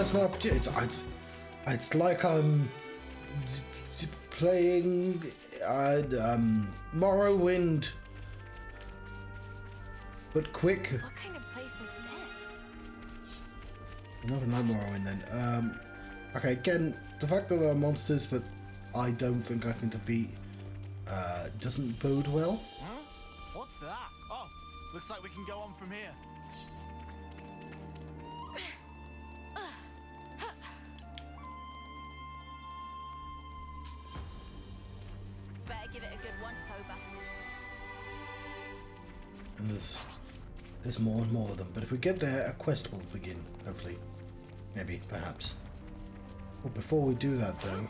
personal opportunity. It's like I'm playing Morrowind, but quick. What kind of place is this? Nothing like Morrowind then. Okay, again, the fact that there are monsters that I don't think I can defeat doesn't bode well. Huh? What's that? Oh, looks like we can go on from here. Better give it a good once over. And there's more and more of them. But if we get there, a quest will begin, hopefully. Maybe, perhaps. Well, before we do that though...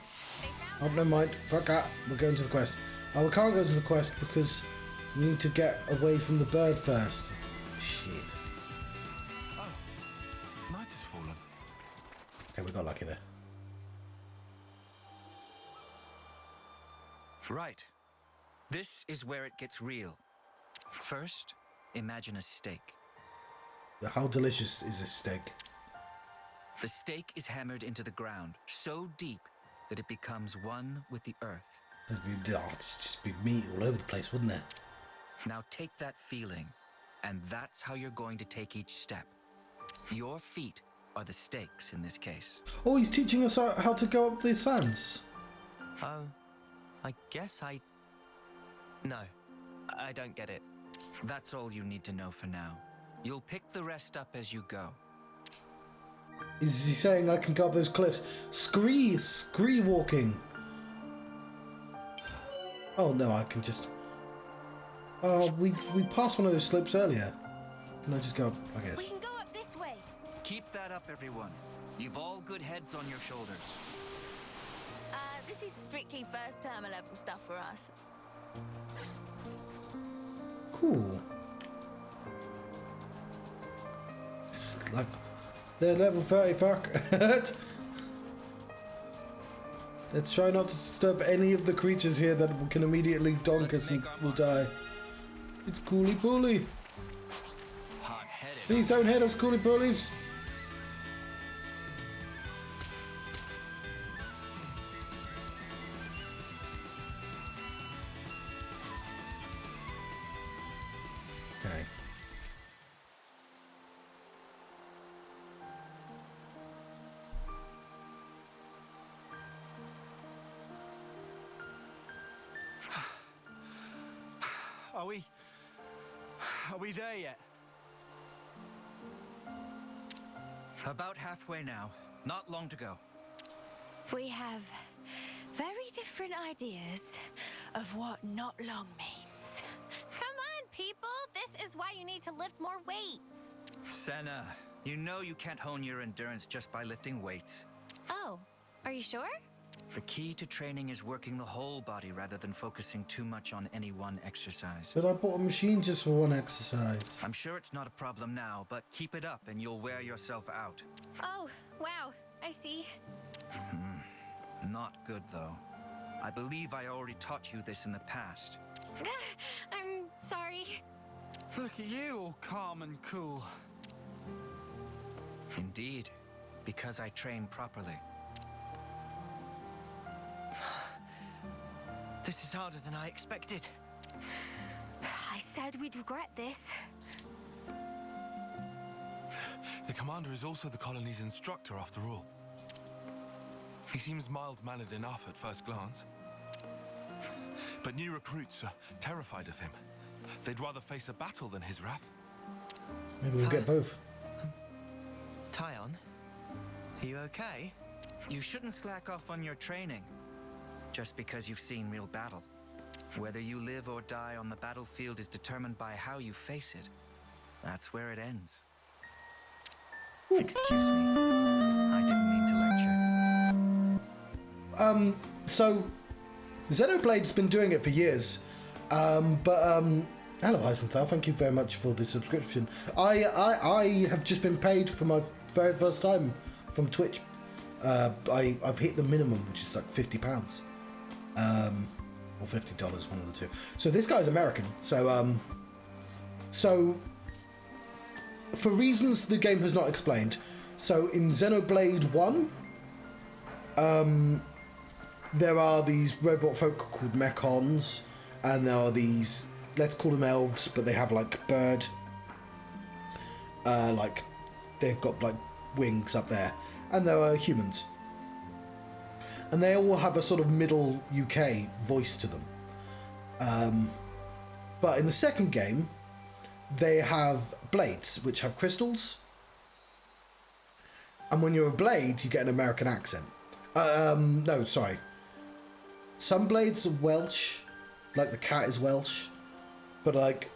Oh, never mind. Fuck that. We're going to the quest. Oh, we can't go to the quest because we need to get away from the bird first. Shit. Oh, night has fallen. Okay, we got lucky there. Right. This is where it gets real. First, imagine a steak. How delicious is this steak? The stake is hammered into the ground so deep that it becomes one with the earth. It'd just be meat all over the place, wouldn't there? Now take that feeling, and that's how you're going to take each step. Your feet are the stakes in this case. Oh, he's teaching us how to go up the sands. Oh, I guess No, I don't get it. That's all you need to know for now. You'll pick the rest up as you go. Is he saying I can go up those cliffs? Scree walking. Oh no, I can just... we passed one of those slips earlier. Can I just go up, I guess? We can go up this way. Keep that up, everyone. You've all good heads on your shoulders. This is strictly first term level stuff for us. Cool. It's like... They're level 30, fuck. Let's try not to disturb any of the creatures here that can immediately donk us and will die. It's Coolie Poolie. Please don't hit us, Coolie Poolies. Okay. Are we there yet? About halfway now. Not long to go. We have very different ideas of what not long means. Come on, people. This is why you need to lift more weights. Senna, you know you can't hone your endurance just by lifting weights. Oh, are you sure? The key to training is working the whole body rather than focusing too much on any one exercise. But I bought a machine just for one exercise. I'm sure it's not a problem now, but keep it up and you'll wear yourself out. Oh, wow. I see. Not good, though. I believe I already taught you this in the past. I'm sorry. Look at you, all calm and cool. Indeed, because I train properly. This is harder than I expected. I said we'd regret this. The commander is also the colony's instructor, after all. He seems mild-mannered enough at first glance. But new recruits are terrified of him. They'd rather face a battle than his wrath. Maybe we'll get both. Tyon, are you okay? You shouldn't slack off on your training, just because you've seen real battle. Whether you live or die on the battlefield is determined by how you face it. That's where it ends. Excuse me. I didn't mean to lecture. So Xenoblade's been doing it for years. Hello Eisenthal, thank you very much for the subscription. I have just been paid for my very first time from Twitch. I've hit the minimum, which is like £50. Or $50, one of the two. So this guy's American. So for reasons the game has not explained, So in Xenoblade 1, there are these robot folk called mechons, and there are these, let's call them elves, but they have like bird, like they've got like wings up there, and there are humans. And they all have a sort of middle UK voice to them. But in the second game, they have blades, which have crystals. And when you're a blade, you get an American accent. No, sorry. Some blades are Welsh, like the cat is Welsh. But like,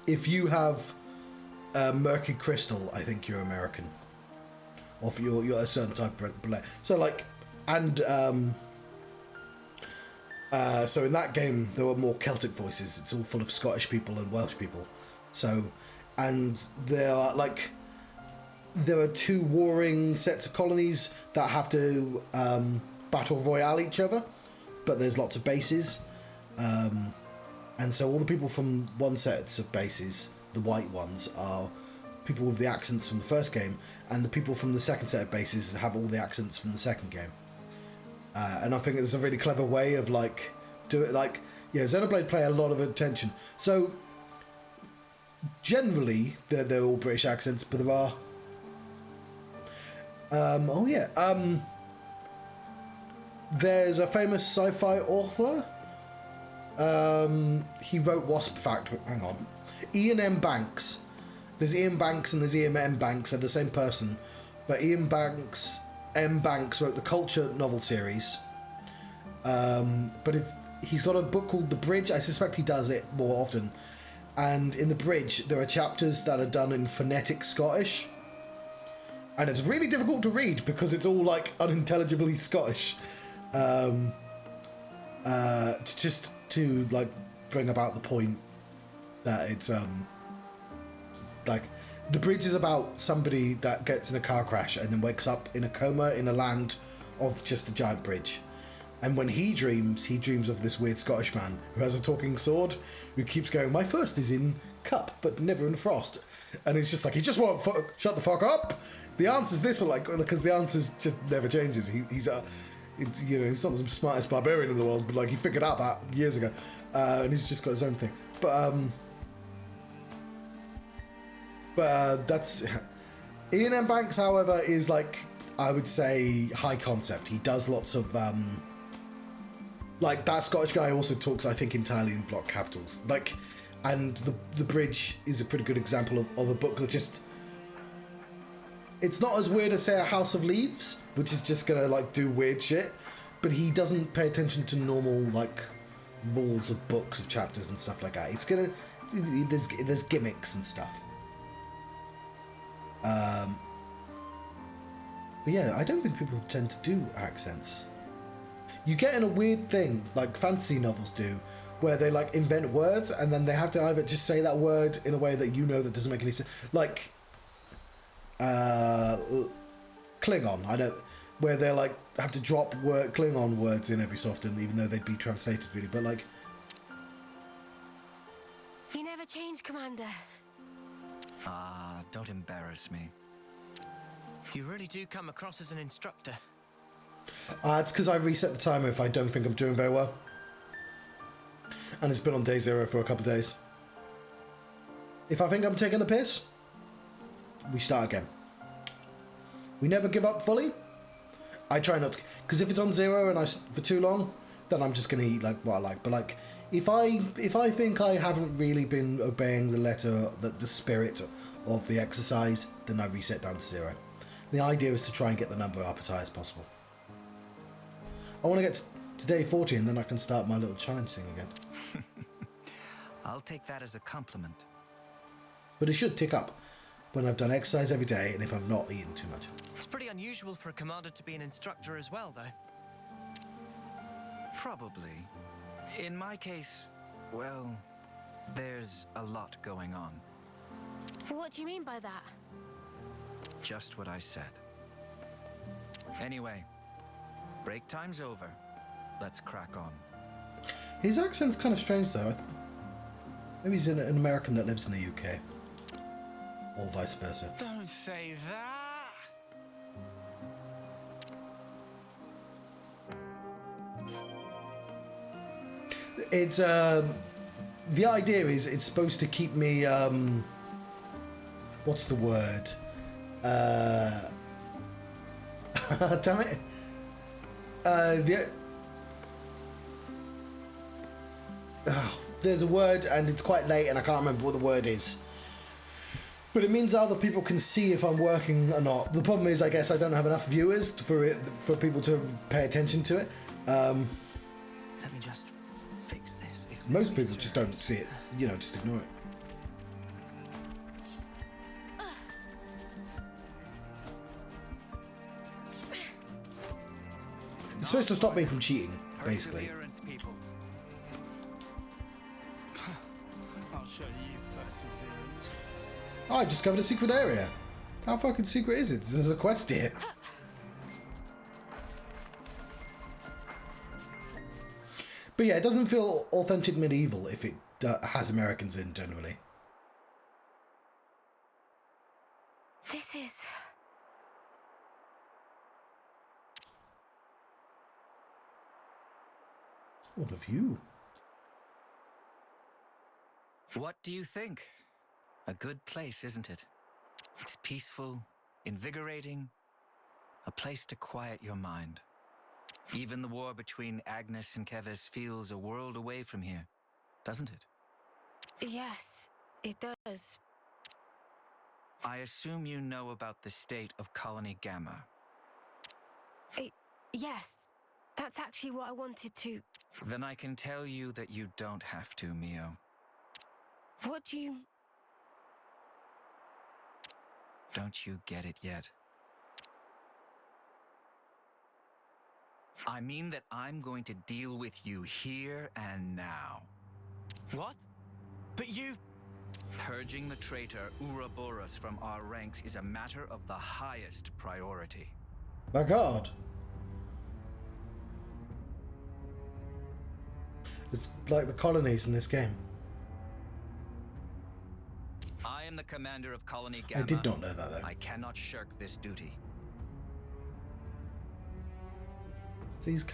if you have a murky crystal, I think you're American. Or if you're a certain type of blade. So like, and so in that game, there were more Celtic voices. It's all full of Scottish people and Welsh people. So, and there are two warring sets of colonies that have to battle royale each other, but there's lots of bases. And so all the people from one set of bases, the white ones, are people with the accents from the first game, and the people from the second set of bases have all the accents from the second game. And I think it's a really clever way of like do it. Like, yeah, Xenoblade play a lot of attention. So generally they're all British accents, but there are there's a famous sci-fi author. He wrote Wasp Factory. Hang on, Ian M. Banks. There's Ian Banks and there's Ian M. Banks. They're the same person, but Ian Banks M. Banks wrote the Culture novel series. But if he's got a book called The Bridge, I suspect he does it more often. And in The Bridge, there are chapters that are done in phonetic Scottish, and it's really difficult to read because it's all like unintelligibly Scottish. To like bring about the point that it's like The Bridge is about somebody that gets in a car crash and then wakes up in a coma in a land of just a giant bridge. And when he dreams of this weird Scottish man who has a talking sword, who keeps going, my first is in cup, but never in frost. And it's just like, he just won't shut the fuck up. The answer's this, but like, because the answer's just never changes. He's he's not the smartest barbarian in the world, but like, he figured out that years ago. And he's just got his own thing. But that's... Ian M. Banks, however, is like, I would say, high concept. He does lots of... like, that Scottish guy also talks, I think, entirely in block capitals. Like, and the Bridge is a pretty good example of a book that just... It's not as weird as, say, A House of Leaves, which is just gonna, like, do weird shit. But he doesn't pay attention to normal, like, rules of books, of chapters and stuff like that. It's gonna... There's gimmicks and stuff. But yeah, I don't think people tend to do accents. You get in a weird thing, like fantasy novels do, where they like invent words and then they have to either just say that word in a way that you know that doesn't make any sense. Like Klingon, I know, where they like have to drop Klingon words in every so often, even though they'd be translated really. But like, You never change, Commander. Ah, don't embarrass me. You really do come across as an instructor. It's because I reset the timer if I don't think I'm doing very well. And it's been on day 0 for a couple of days. If I think I'm taking the piss, we start again. We never give up fully. I try not to, because if it's on 0 and for too long, then I'm just gonna eat like what I like. But like, if I think I haven't really been obeying the letter, the spirit of the exercise, then I reset down to 0. The idea is to try and get the number up as high as possible. I want to get to day 40 and then I can start my little challenge thing again. I'll take that as a compliment. But it should tick up when I've done exercise every day and if I've not eaten too much. It's pretty unusual for a commander to be an instructor as well, though. Probably. In my case, well, there's a lot going on. What do you mean by that? Just what I said. Anyway, break time's over. Let's crack on. His accent's kind of strange though. Maybe he's an American that lives in the UK. Or vice versa. Don't say that. It's the idea is it's supposed to keep me what's the word? Damn it. There's a word and it's quite late and I can't remember what the word is. But it means other people can see if I'm working or not. The problem is, I guess I don't have enough viewers for people to pay attention to it. Let me just fix this. Most people just don't see it, you know, just ignore it. It's supposed to stop me from cheating, basically. Perseverance, people. I'll show you perseverance. Oh, I've discovered a secret area. How fucking secret is it? There's a quest here. But yeah, it doesn't feel authentic medieval if it has Americans in, generally. This is... What of you? What do you think? A good place, isn't it? It's peaceful, invigorating, a place to quiet your mind. Even the war between Agnes and Keves feels a world away from here, doesn't it? Yes, it does. I assume you know about the state of Colony Gamma. Yes, that's actually what I wanted to... Then I can tell you that you don't have to, Mio. What do you... Don't you get it yet? I mean that I'm going to deal with you here and now. What? But you... Purging the traitor Ouroboros from our ranks is a matter of the highest priority. My God. It's like the colonies in this game. I am the commander of Colony Gamma. I did not know that, though. I cannot shirk this duty. He's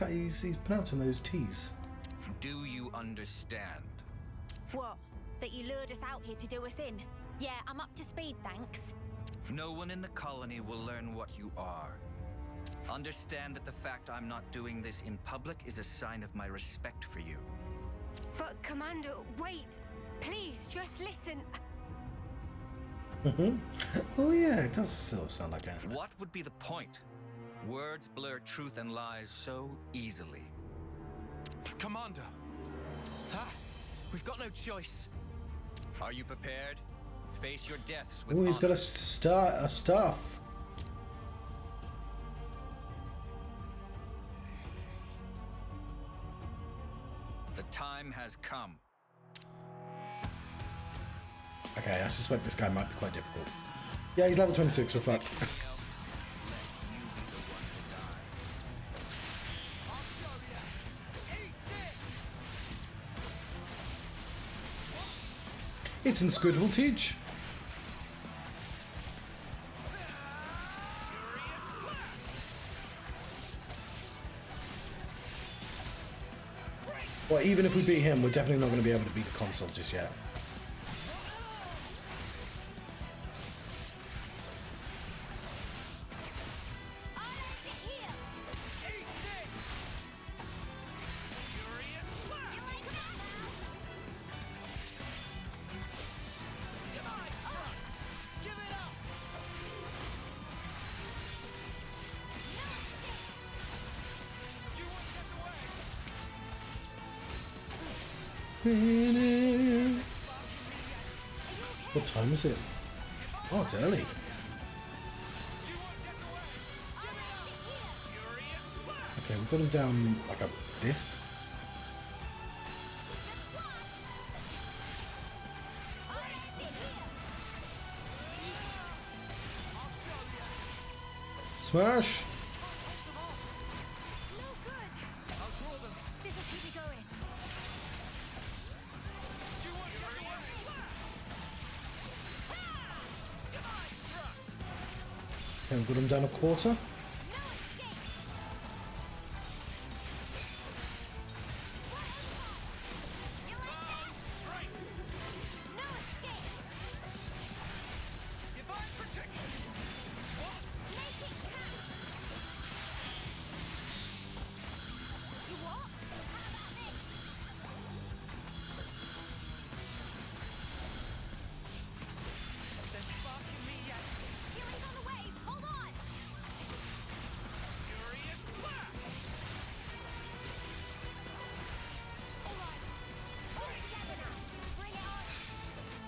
pronouncing those T's. Do you understand? What? That you lured us out here to do us in? Yeah, I'm up to speed, thanks. No one in the colony will learn what you are. Understand that the fact I'm not doing this in public is a sign of my respect for you. But Commander, wait! Please, just listen. Oh yeah, it does sort of sound like that. What would be the point? Words blur truth and lies so easily. Commander! Ah, we've got no choice. Are you prepared? Face your deaths with Oh, he's got honor. a staff. The time has come. Okay, I suspect this guy might be quite difficult. Yeah, he's level 26, we're fucked. It's inscrutable teach. Well, even if we beat him, we're definitely not going to be able to beat the console just yet. What time is it? Oh, it's early. Okay, we've got him down like a fifth. Smash! This'll keep me going. Okay, put him down a quarter.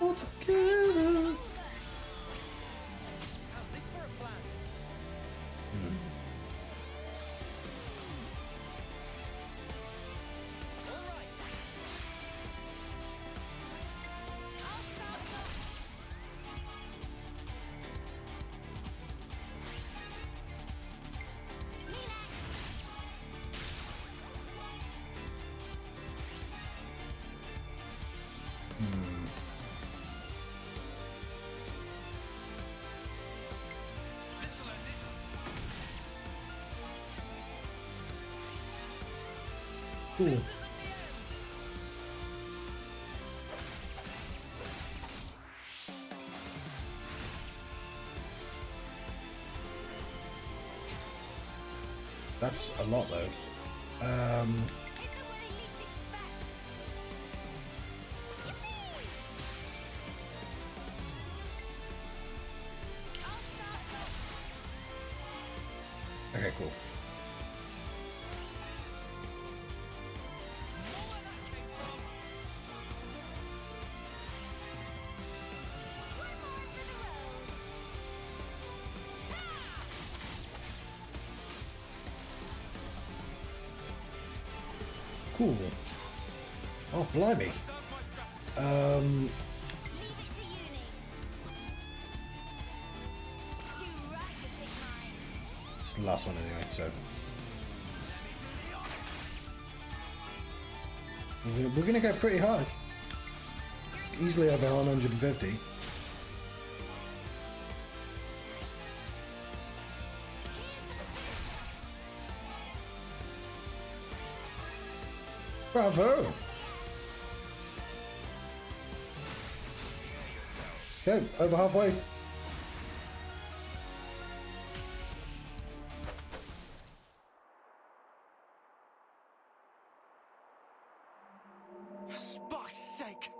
All together. Cool. That's a lot though. Okay, cool. Cool. Oh, blimey. It's the last one anyway, so we're gonna go pretty high. Easily over 150. Bravo! Go, over halfway. Spuck's sake!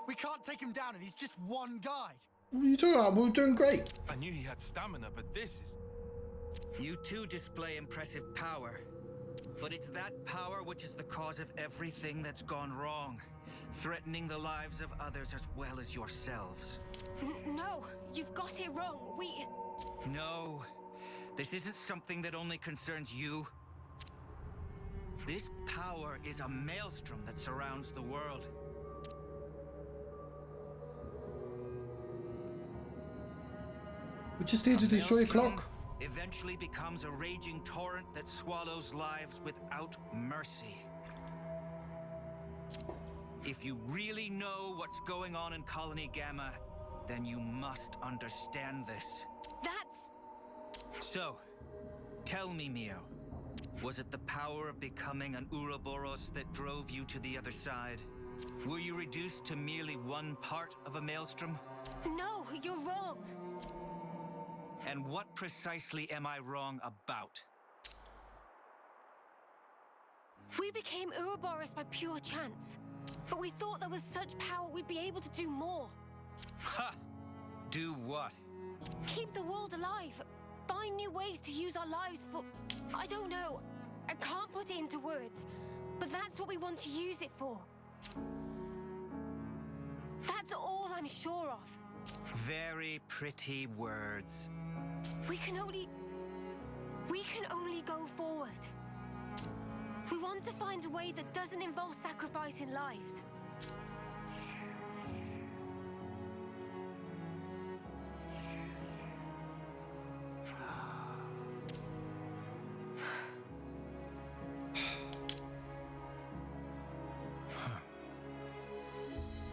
We can't take him down and he's just one guy. What are you talking about? We're doing great. I knew he had stamina, but this is... You too display impressive power. But it's that power which is the cause of everything that's gone wrong, threatening the lives of others as well as yourselves. No, you've got it wrong. No, this isn't something that only concerns you. This power is a maelstrom that surrounds the world. We're just here to destroy a clock. Eventually becomes a raging torrent that swallows lives without mercy. If you really know what's going on in Colony Gamma, then you must understand this. That's... So, tell me, Mio, was it the power of becoming an Ouroboros that drove you to the other side? Were you reduced to merely one part of a maelstrom? No, you're wrong. And what precisely am I wrong about? We became Ouroboros by pure chance. But we thought there was such power we'd be able to do more. Ha! Do what? Keep the world alive. Find new ways to use our lives for... I don't know. I can't put it into words. But that's what we want to use it for. That's all I'm sure of. Very pretty words. We can only go forward. We want to find a way that doesn't involve sacrificing lives.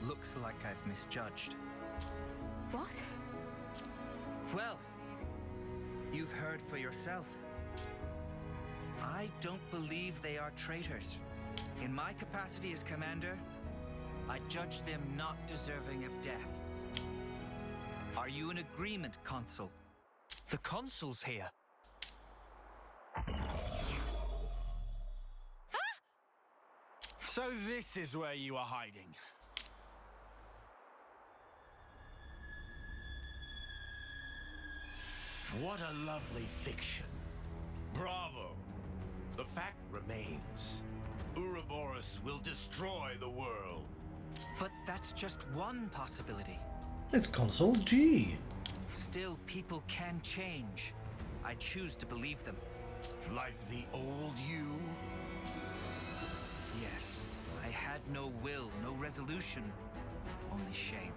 Looks like I've misjudged. What? Well, You've heard for yourself. I don't believe they are traitors. In my capacity as commander, I judge them not deserving of death. Are you in agreement, Consul? The consul's here. So this is where you are hiding. What a lovely fiction. Bravo. The fact remains. Ouroboros will destroy the world. But that's just one possibility. It's Consul G. Still, people can change. I choose to believe them. Like the old you? Yes, I had no will, no resolution, only shame.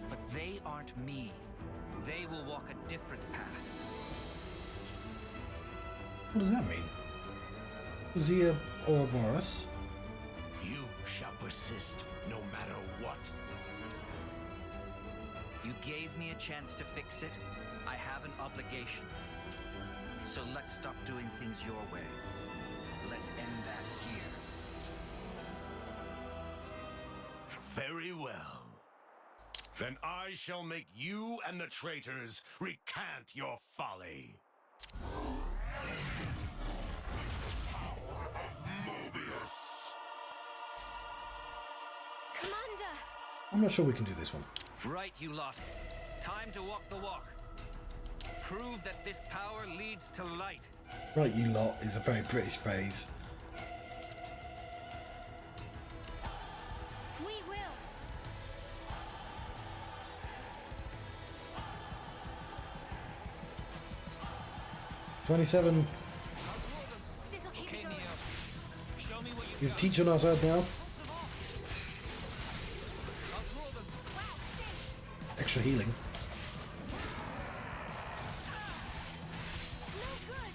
But they aren't me. They will walk a different path. What does that mean? Was he a Ouroboros? You shall persist no matter what. You gave me a chance to fix it. I have an obligation. So let's stop doing things your way. Let's end that here. Very well. Then I shall make you and the traitors recant your folly. Commander! I'm not sure we can do this one. Right, you lot. Time to walk the walk. Prove that this power leads to light. Right, you lot is a very British phrase. We will! 27. This'll keep Okay, it going. Neo. Show me what You you've teach on our side now. Outrule them. Extra healing. No good!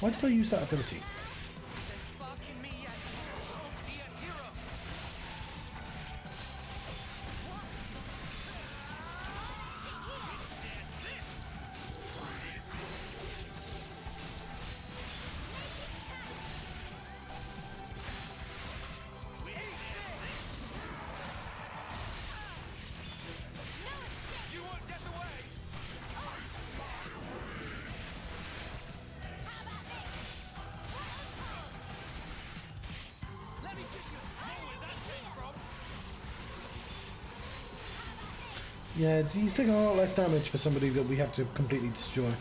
Why did I use that ability? There's spark in me yet. Be a hero. You won't get away. Let me give you know where that came from. Yeah, he's taking a lot less damage for somebody that we have to completely destroy.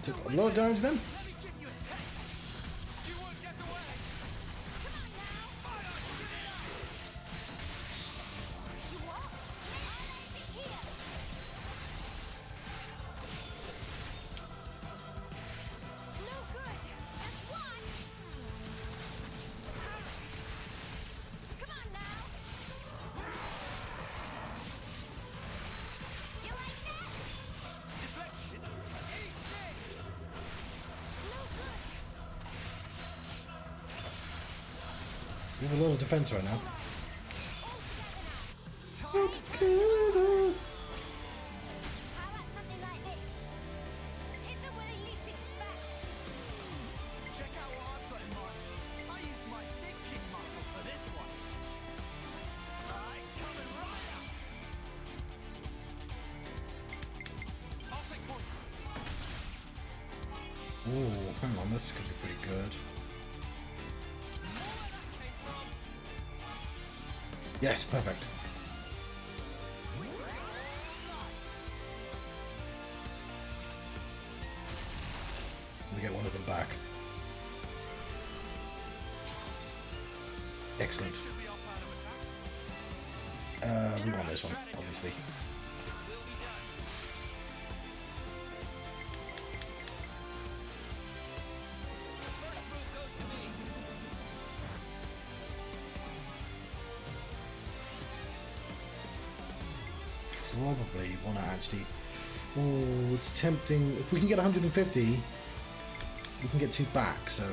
Took a lot of damage then. Let me give you a taste. You won't get away. No good! That's one! Come on now! You like that? Deflection. Eat this. No good! We have a lot of defense right now. All together now! How about something like this? Hit them where they least expect. Check out what I've got in mind. I used my thinking muscles for this one. Alright, coming right up. I'll take point. Oh, hang on, this could be pretty good. Yes, perfect. We get one of them back. Excellent. We want this one, obviously. Probably want to actually. Oh, it's tempting. If we can get 150, we can get 2 back. So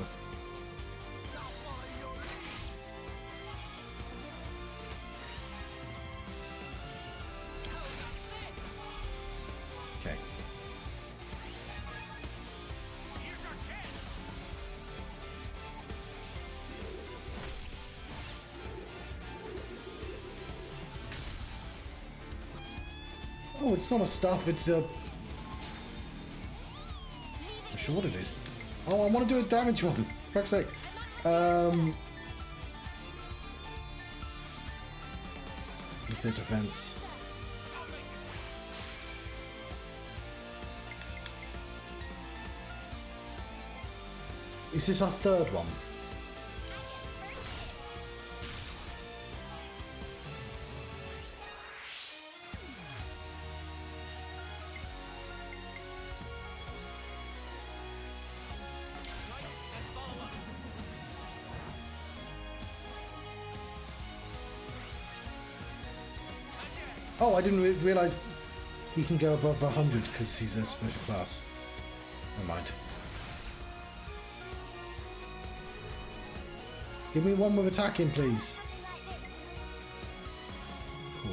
No, it's not a stuff, it's a... I'm sure what it is. Oh, I want to do a damage one. For fuck's sake. With their defense. Is this our third one? Oh, I didn't realise he can go above 100 because he's a special class. Never mind. Give me one with attacking, please. Cool.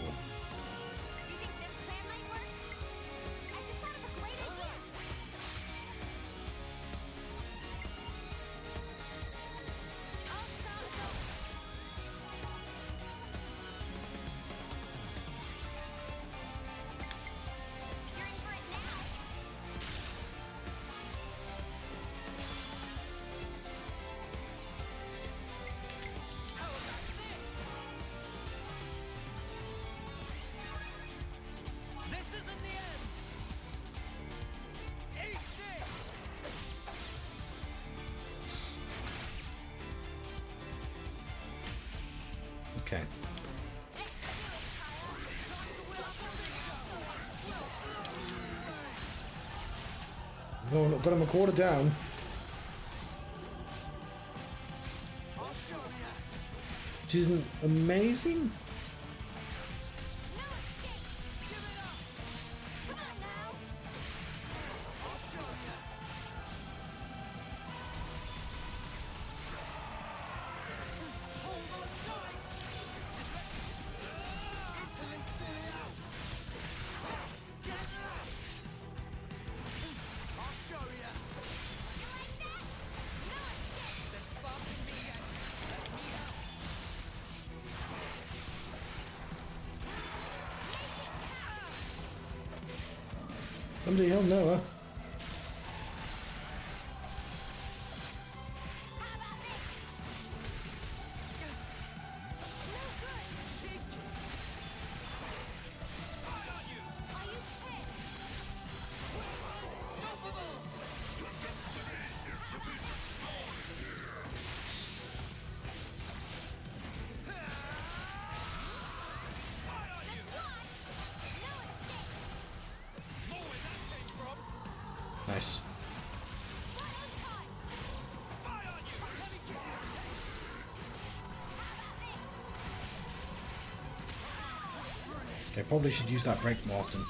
Okay. No, got him a quarter down. Which isn't amazing. Somebody help Noah. Nice. Okay, probably should use that break more often.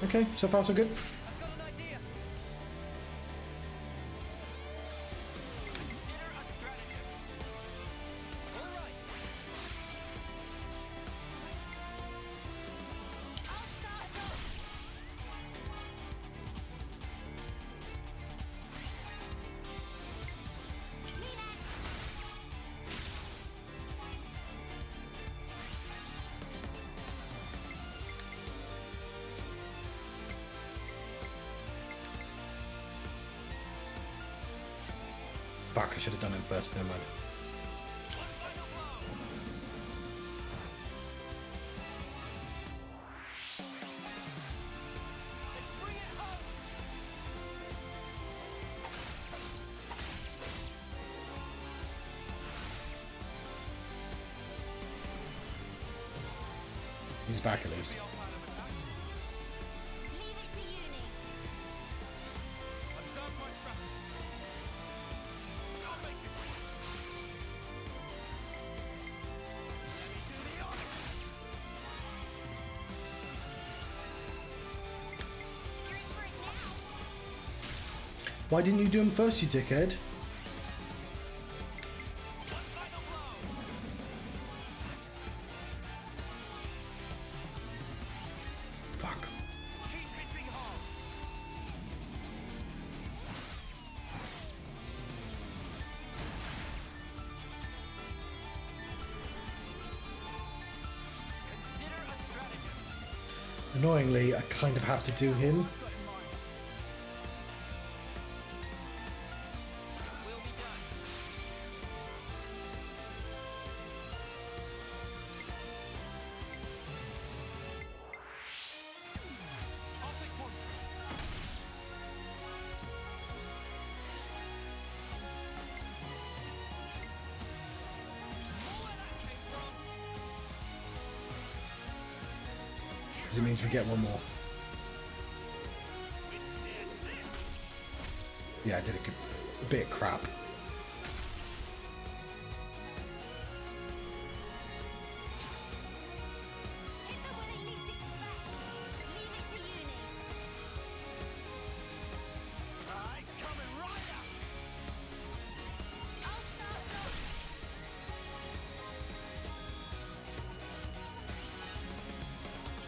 Okay, so far so good. Fuck, I should have done him first, never mind. He's back at least. Why didn't you do him first, you dickhead? Annoyingly, I kind of have to do him. Because it means we get one more. Yeah, I did a bit crap. Hit them when they least expect. Leave it to uni. Alright, coming right up. I'll start off.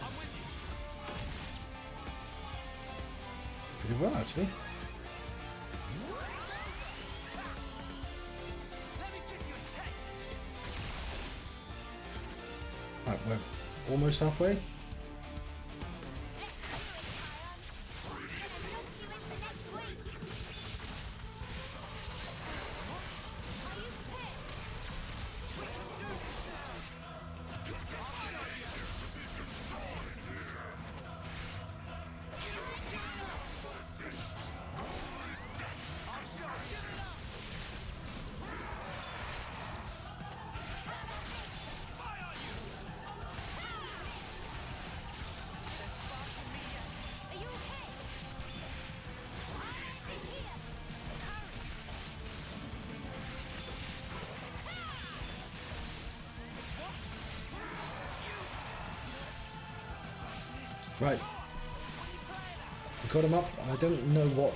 I'm with you. Pretty well, actually. Let me give you a taste. Right, we're almost halfway. Are you okay? I'm here. Right. We got him up. I don't know what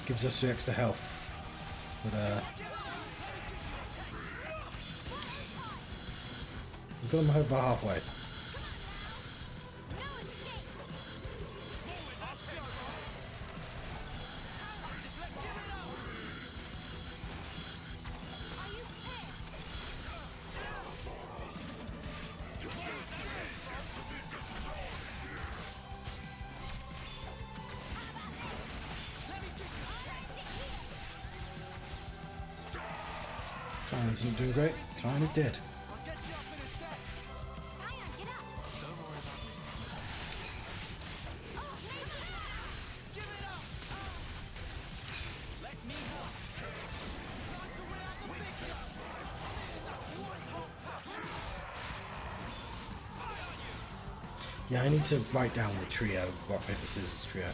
gives us the extra health. But, we've got him over halfway. Tyrant isn't doing great. Tyrant is dead. I'll get you up in a sec. Tyan, get up. Don't worry about me. Oh, maybe. Give it up. Let me help. Time to win out the big gun. One hot push. Fire on you. Yeah, I need to write down the trio. Rock, paper, scissors trio.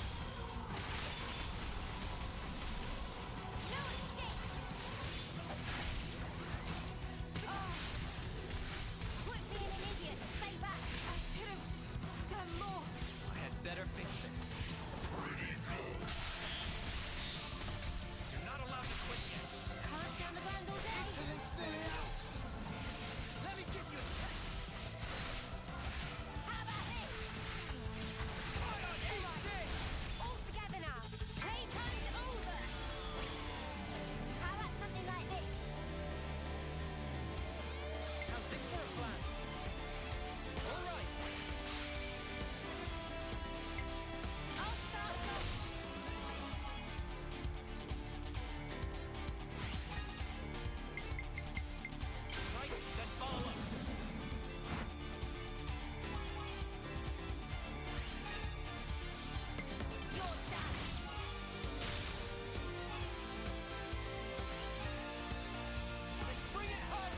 Quit being an idiot. Stay back. I should have done more. I had better fix this. You're not allowed to quit yet. Can't stand the ground all day. Let me give you a taste. How about this? All together now. Playtime's over. How about something like this? How's this for a plan? All right. I'll start off. Right, then follow up. You're done. Let's bring it home.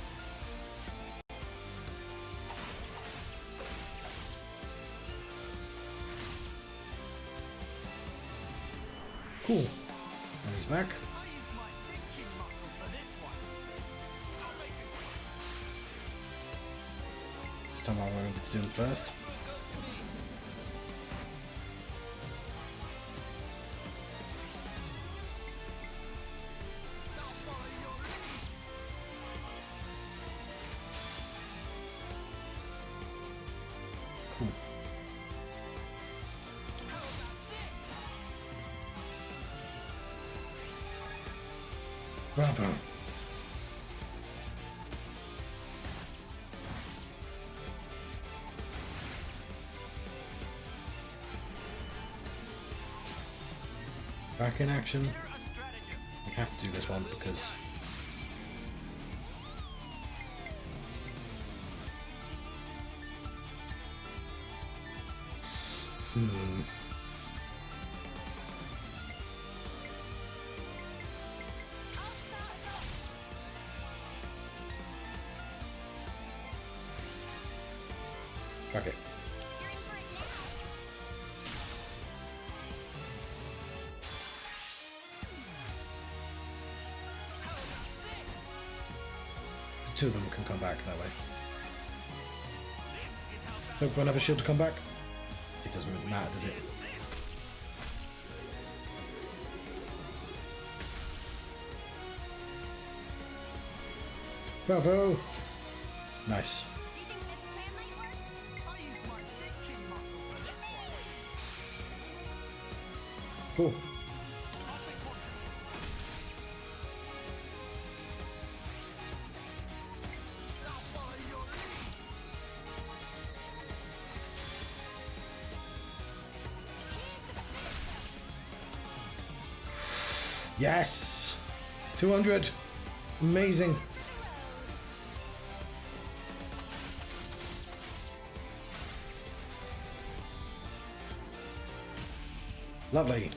Cool. And he's back. I used my thinking muscles for this one. I'll make it quick. This time I'll remember to do him first. I'll follow your lead. Cool. How about this? Bravo. Back in action. I have to do this one because... Okay. The two of them can come back that way. Look for another shield to come back. It doesn't really matter, does it? Bravo! Nice. Cool. Yes! 200! Amazing! Lovely.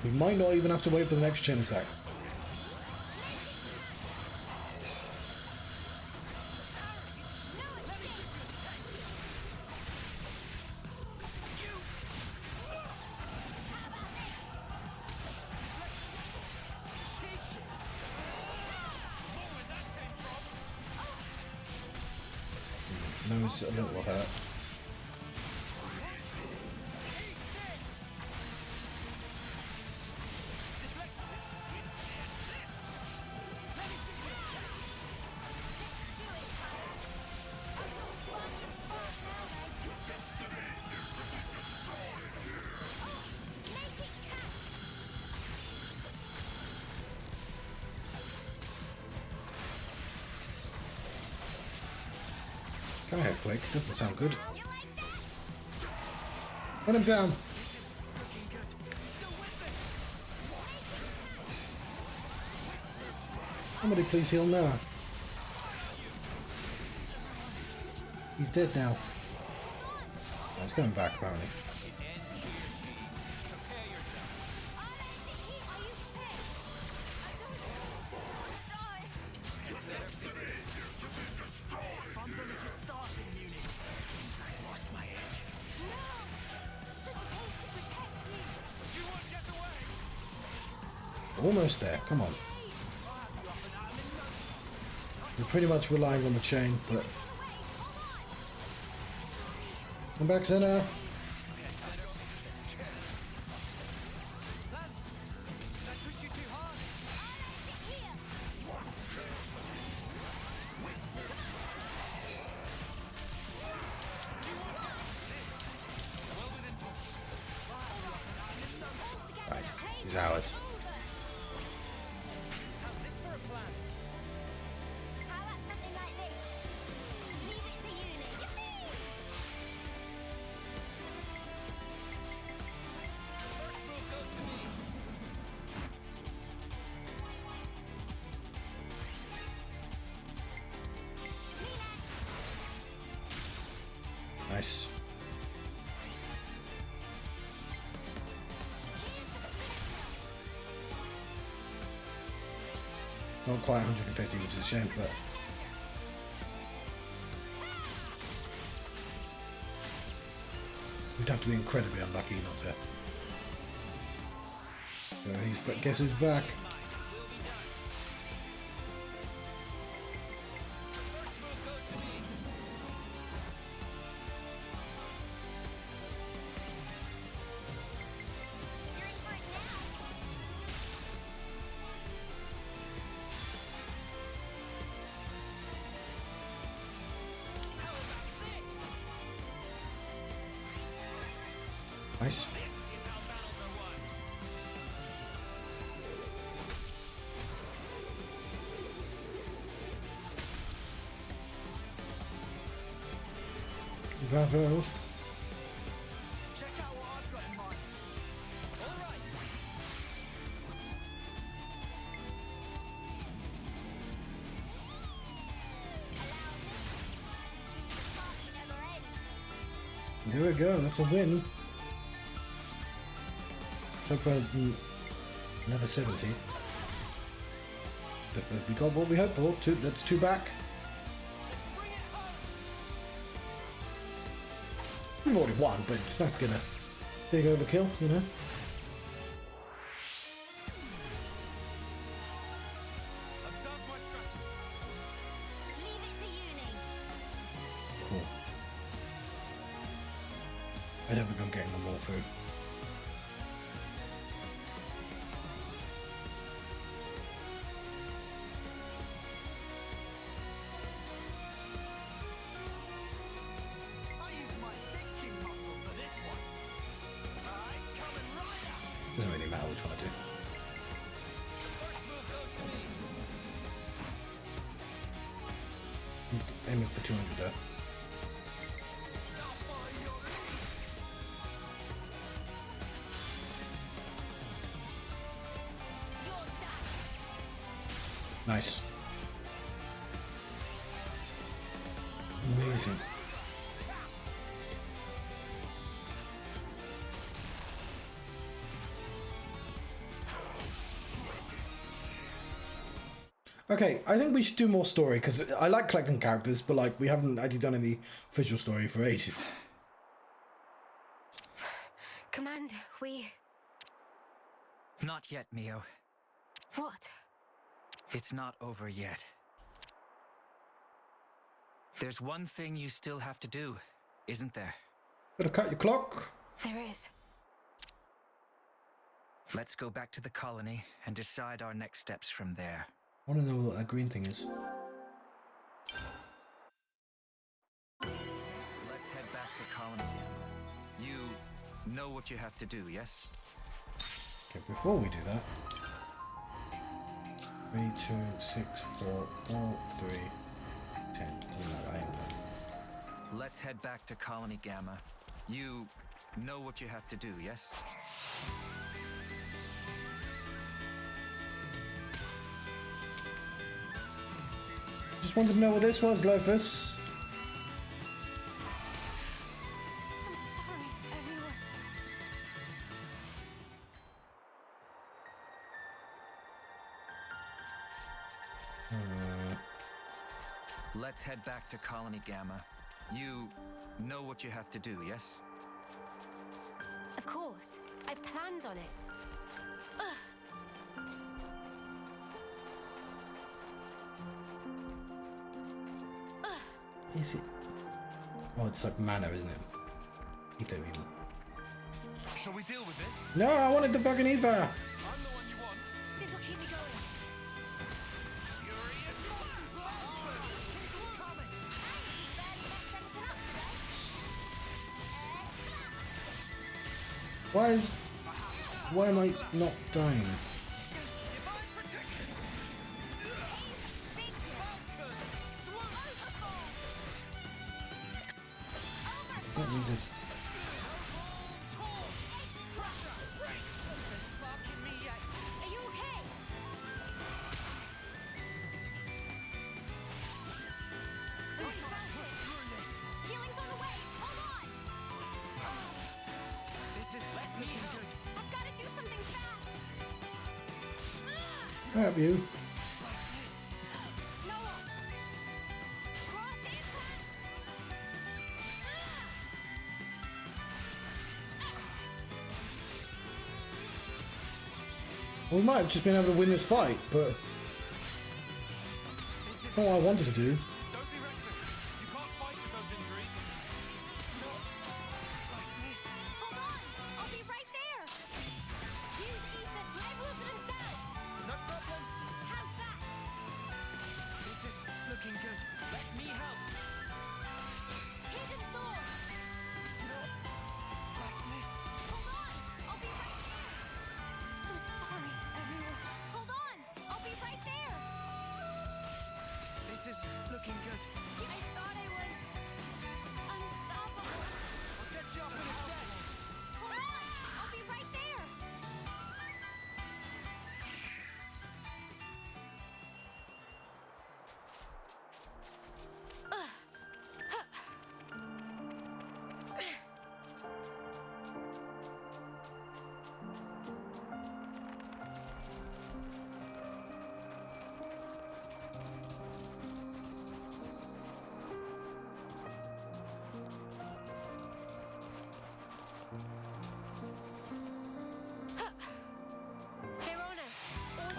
We might not even have to wait for the next chain attack. Nose a little hurt. Go ahead, quick. Doesn't sound good. Run him down. Somebody please heal Noah. He's dead now. Oh, he's going back apparently. Almost there, come on. We're pretty much relying on the chain, but... Come back, Xena! Right, he's ours. Nice. Not quite 150, which is a shame, but... We'd have to be incredibly unlucky not to. So but guess who's back? Nice. Bravo. Check out what I've got in mind. All right. There we go, that's a win. So far, another 70. We got what we hoped for. That's 2 back. We've already won, but it's nice to get a big overkill, you know? Observe my strategy. Leave it to uni. Cool. I don't think I'm getting them all through. I use my thinking muscles for this one. Alright, coming right up. Doesn't really matter which one I do. First move goes to me. I'm aiming for 200 though. I'll follow your lead. You're done. Nice. Amazing. Okay, I think we should do more story because I like collecting characters, but like we haven't actually done any official story for ages. Commander, we... Not yet, Mio. What? It's not over yet. There's one thing you still have to do, isn't there? Gotta cut your clock. There is. Let's go back to the colony and decide our next steps from there. I want to know what that green thing is. Let's head back to colony. You know what you have to do, yes? Okay, before we do that. 3, 2, 6, 4, 4, 3, 10. Doesn't matter, I ain't done. Let's head back to Colony Gamma. You know what you have to do, yes? Just wanted to know what this was, Lophus. I'm sorry, everyone. Let's head back to Colony Gamma. You know what you have to do, yes? Of course. I planned on it. Is it? Oh, it's like mana, isn't it? Ether even. Shall we deal with this? No, I wanted the fucking Ether! I'm the one you want. This'll keep me going. Why am I not dying? Don't need to... Are you okay? Healing's on the way. Hold on. This is looking good. I've got to do something fast. Help you. Noah. Cross implant. Well, we might have just been able to win this fight, but... That's not what I wanted to do. Don't be reckless. You can't fight with those injuries. Hold on. I'll be right there. Use ether to evolution himself. No problem. How's that? This is looking good. Let me help. Hidden thorn. Like this. Hold on. I'll be right there. I'm sorry, everyone. Hold on. I'll be right there. This is looking good. I thought I was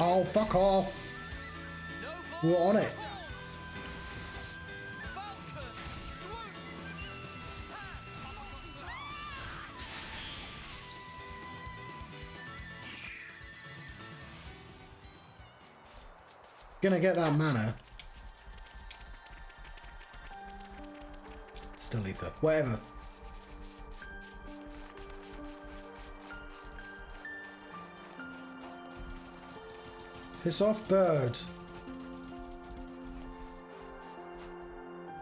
Oh, fuck off. We're on it. Gonna get that mana. Still ether. Whatever. Piss off, bird.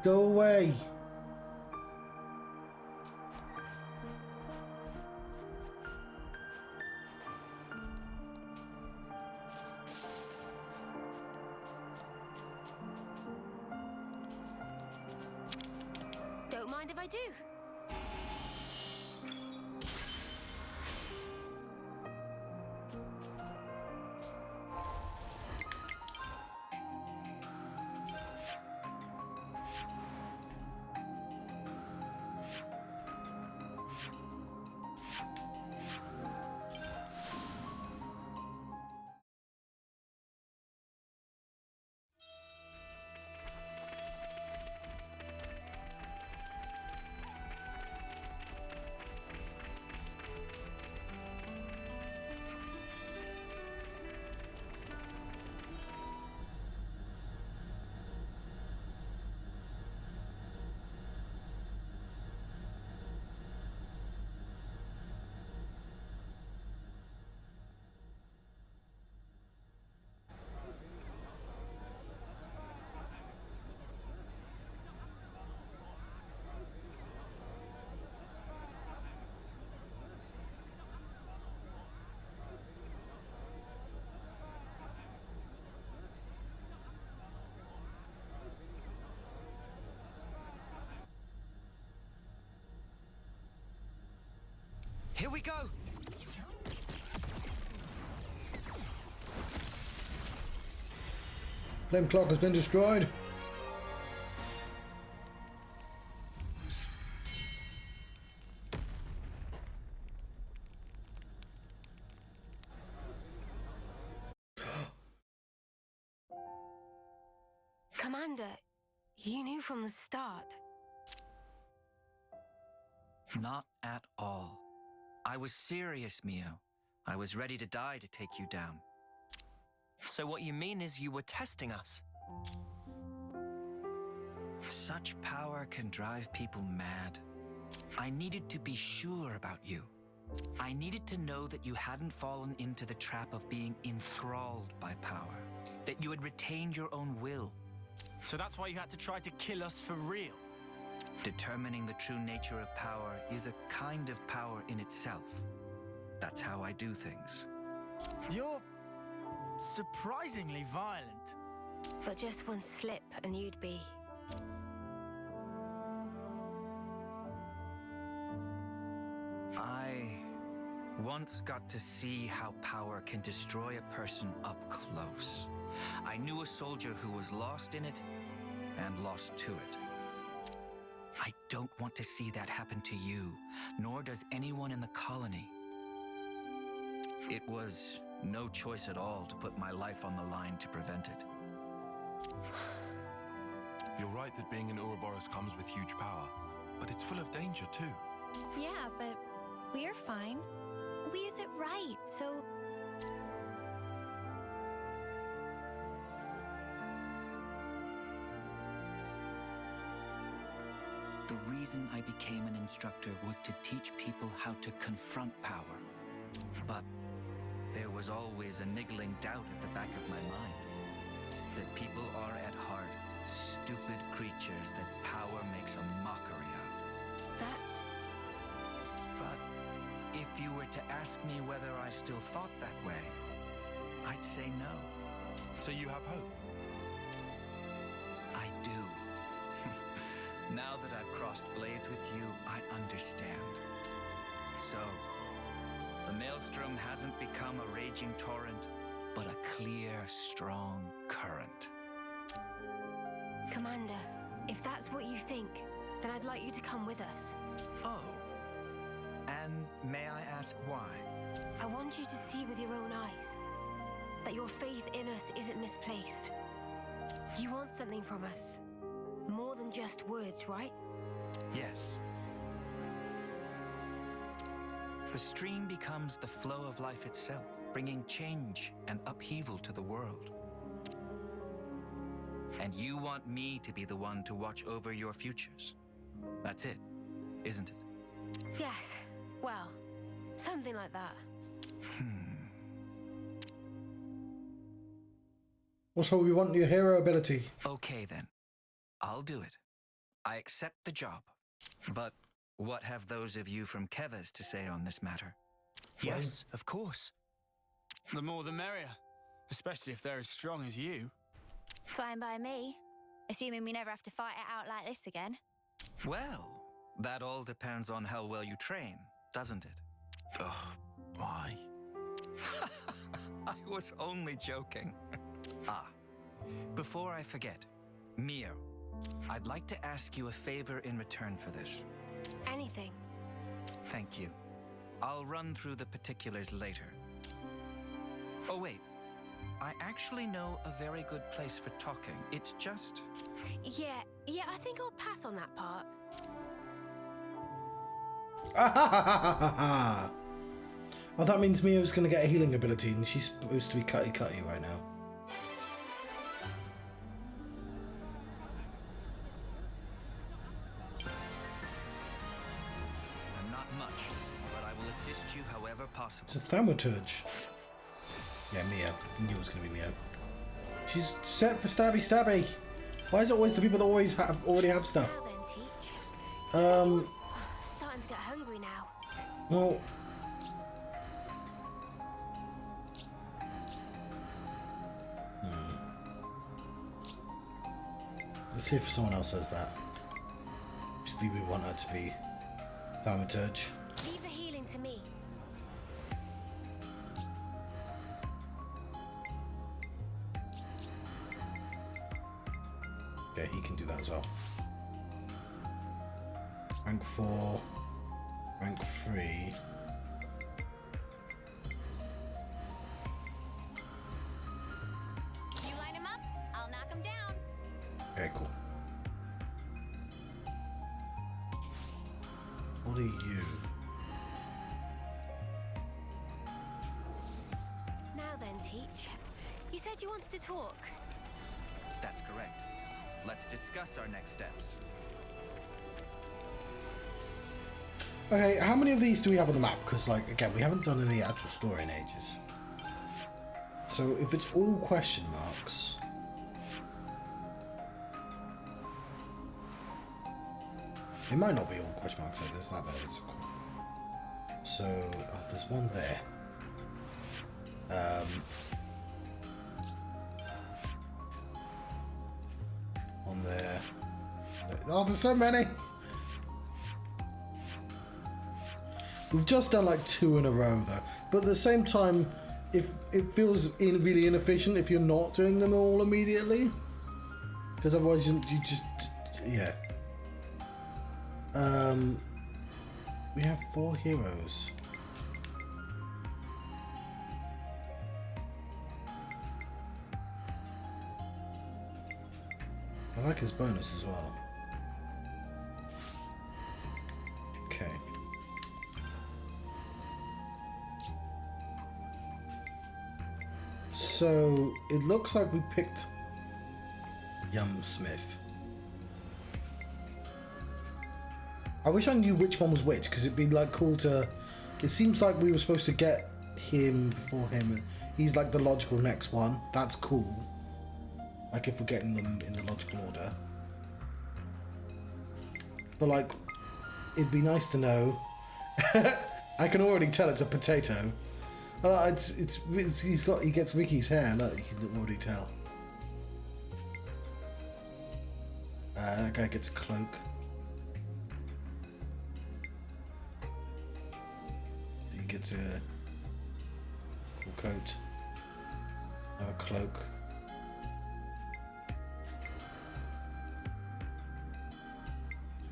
Go away. Don't mind if I do. Here we go! Flame clock has been destroyed. Commander, you knew from the start. Not at all. I was serious, Mio. I was ready to die to take you down. So what you mean is you were testing us? Such power can drive people mad. I needed to be sure about you. I needed to know that you hadn't fallen into the trap of being enthralled by power, that you had retained your own will. So that's why you had to try to kill us for real? Determining the true nature of power is a kind of power in itself. That's how I do things. You're surprisingly violent. But just one slip and you'd be... I once got to see how power can destroy a person up close. I knew a soldier who was lost in it and lost to it. I don't want to see that happen to you, nor does anyone in the colony. It was no choice at all to put my life on the line to prevent it. You're right that being an Ouroboros comes with huge power, but it's full of danger too. Yeah, but we're fine. We use it right, so... The reason I became an instructor was to teach people how to confront power. But there was always a niggling doubt at the back of my mind that people are at heart stupid creatures that power makes a mockery of. That's... But if you were to ask me whether I still thought that way, I'd say no. So you have hope? I do. Now that I've crossed blades with you, I understand. So, the Maelstrom hasn't become a raging torrent, but a clear, strong current. Commander, if that's what you think, then I'd like you to come with us. Oh. And may I ask why? I want you to see with your own eyes. that your faith in us isn't misplaced. You want something from us. More than just words, right? Yes. The stream becomes the flow of life itself, bringing change and upheaval to the world. And you want me to be the one to watch over your futures. That's it, isn't it? Yes. Well, something like that. Also, we want your hero ability. Okay then. I'll do it. I accept the job. But what have those of you from Kevas to say on this matter? Yes, of course. The more the merrier, especially if they're as strong as you. Fine by me. Assuming we never have to fight it out like this again. Well, that all depends on how well you train, doesn't it? Ugh, why? I was only joking. Before I forget, Mio, I'd like to ask you a favor in return for this. Anything. Thank you. I'll run through the particulars later. Oh wait, I actually know a very good place for talking. It's just... Yeah, I think I'll pass on that part. Oh, that means Mio's going to get a healing ability and she's supposed to be cutty right now. I'm not much, but I will assist you however possible. It's a thaumaturge. Yeah, Mio. I knew it was going to be Mio. She's set for stabby. Why is it always the people that already have stuff? Now then, Teach. Starting to get hungry now. Well... Let's see if someone else says that. Obviously we want her to be thaumaturge. Leave the healing to me. Okay, he can do that as well. Rank 4, rank 3. You line him up, I'll knock him down. Okay, cool. What are you? Now then, Teach. You said you wanted to talk. That's correct. Let's discuss our next steps. Okay, how many of these do we have on the map? Because, like, again, we haven't done any actual story in ages. So, if it's all question marks... It might not be all question marks, though. There's that there. It's a... So, oh, there's one there. One there. Oh, there's so many! We've just done like 2 in a row though, but at the same time, if it feels really inefficient if you're not doing them all immediately, because otherwise you just yeah. We have 4 heroes. I like his bonus as well. Okay. So it looks like we picked Smith. I wish I knew which one was which, because it'd be like cool to... It seems like we were supposed to get him before him. He's like the logical next one. That's cool. Like if we're getting them in the logical order. But like, it'd be nice to know. I can already tell it's a potato. He gets Ricky's hair. Look, you can already tell. That guy gets a cloak. He gets a cool coat. A cloak.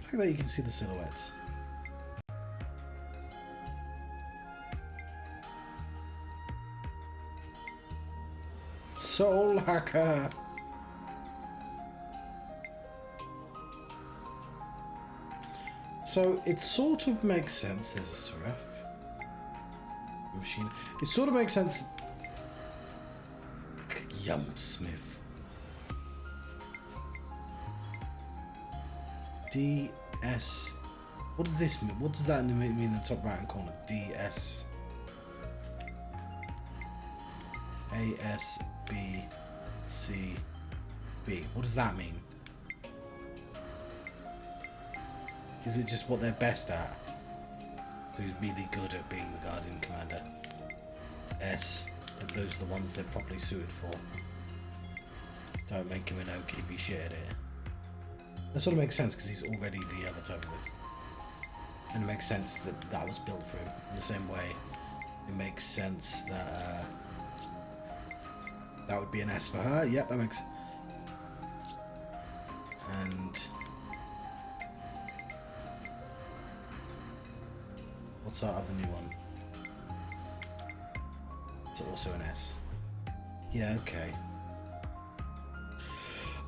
Like that, you can see the silhouettes. Soul Hacker. So it sort of makes sense. There's a Seraph machine. It sort of makes sense. Smith. DS. What does this mean? What does that mean in the top right hand corner? DS. ASBCB. What does that mean? Is it just what they're best at? Who's really good at being the Guardian Commander? S. But those are the ones they're properly suited for. Don't make him an OKB shit at it. That sort of makes sense because he's already the other type of it. And it makes sense that that was built for him. In the same way, it makes sense that that would be an S for her. Yep, that makes. And what's our other new one? It's also an S. Yeah, okay.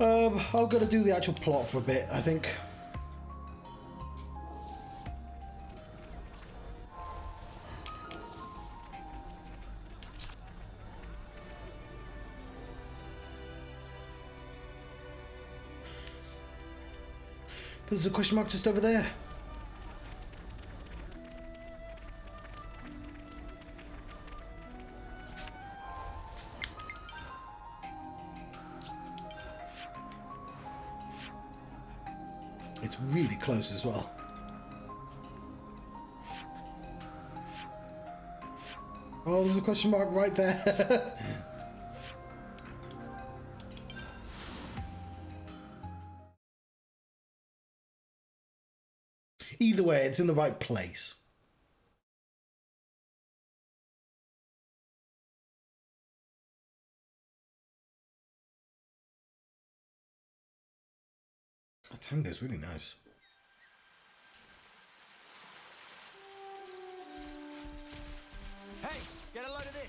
I'm gonna do the actual plot for a bit, I think. But there's a question mark just over there. It's really close as well. Oh, there's a question mark right there. Either way, it's in the right place. That tango's really nice. Hey, get a load of this.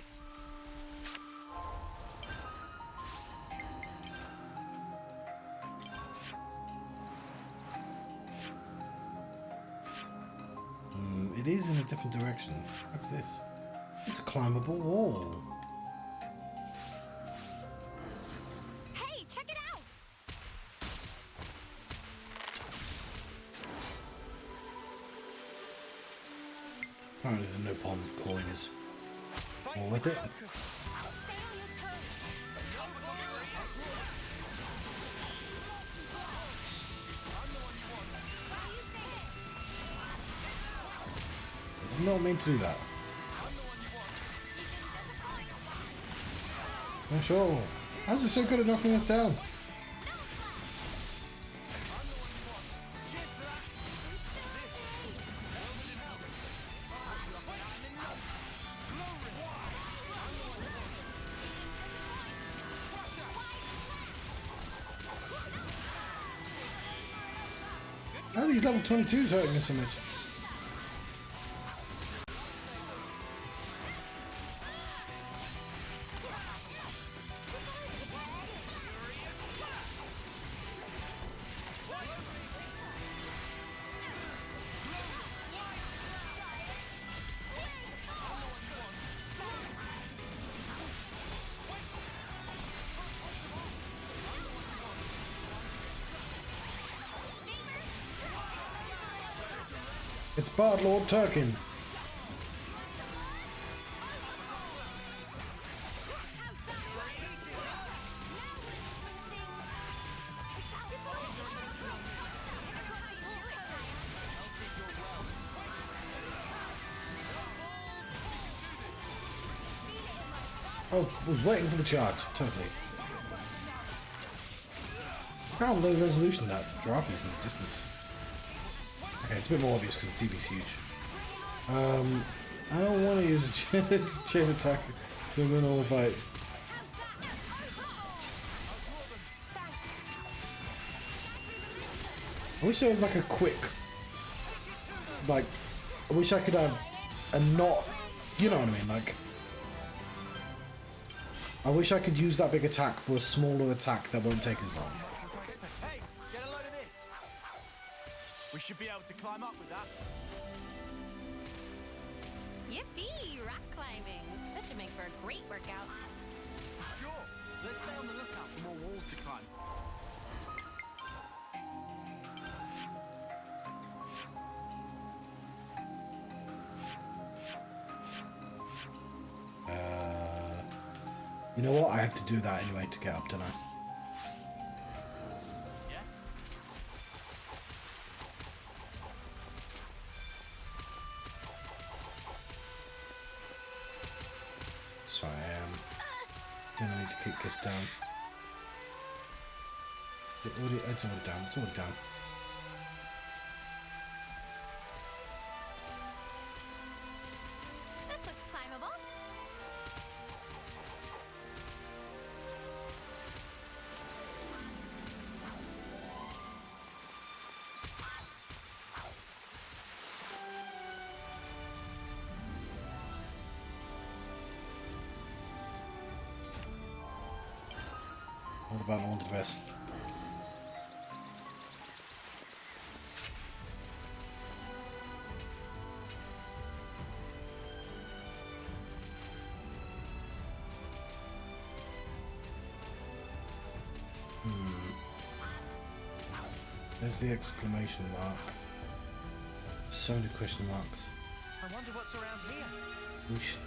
It is in a different direction. What's this? It's a climbable wall. Hey, check it out! Apparently the no pond coin is more with it. Stay on your toes. I did not mean to do that. Yeah, sure. How's it so good at knocking us down? How are these level 22s hurting us so much? It's Bard Lord Turkin. Oh, I was waiting for the charge, totally. How low resolution that giraffe is in the distance. Okay, it's a bit more obvious because the TV's huge. I don't want to use a chain attack to win all the fight. I wish there was like a quick, like, I wish I could have a not, you know what I mean, like, I wish I could use that big attack for a smaller attack that won't take as long. Hey, get a load of this. We should be able to climb up with that. Yippee! Rock climbing. This should make for a great workout. Sure. Let's stay on the lookout for more walls to climb. You know what? I have to do that anyway to get up tonight. Yeah? Sorry, gonna need to kick this down. It's already down. It's already down. This looks climbable. All the button, all the best. There's the exclamation mark. So many question marks. I wonder what's around here. We should...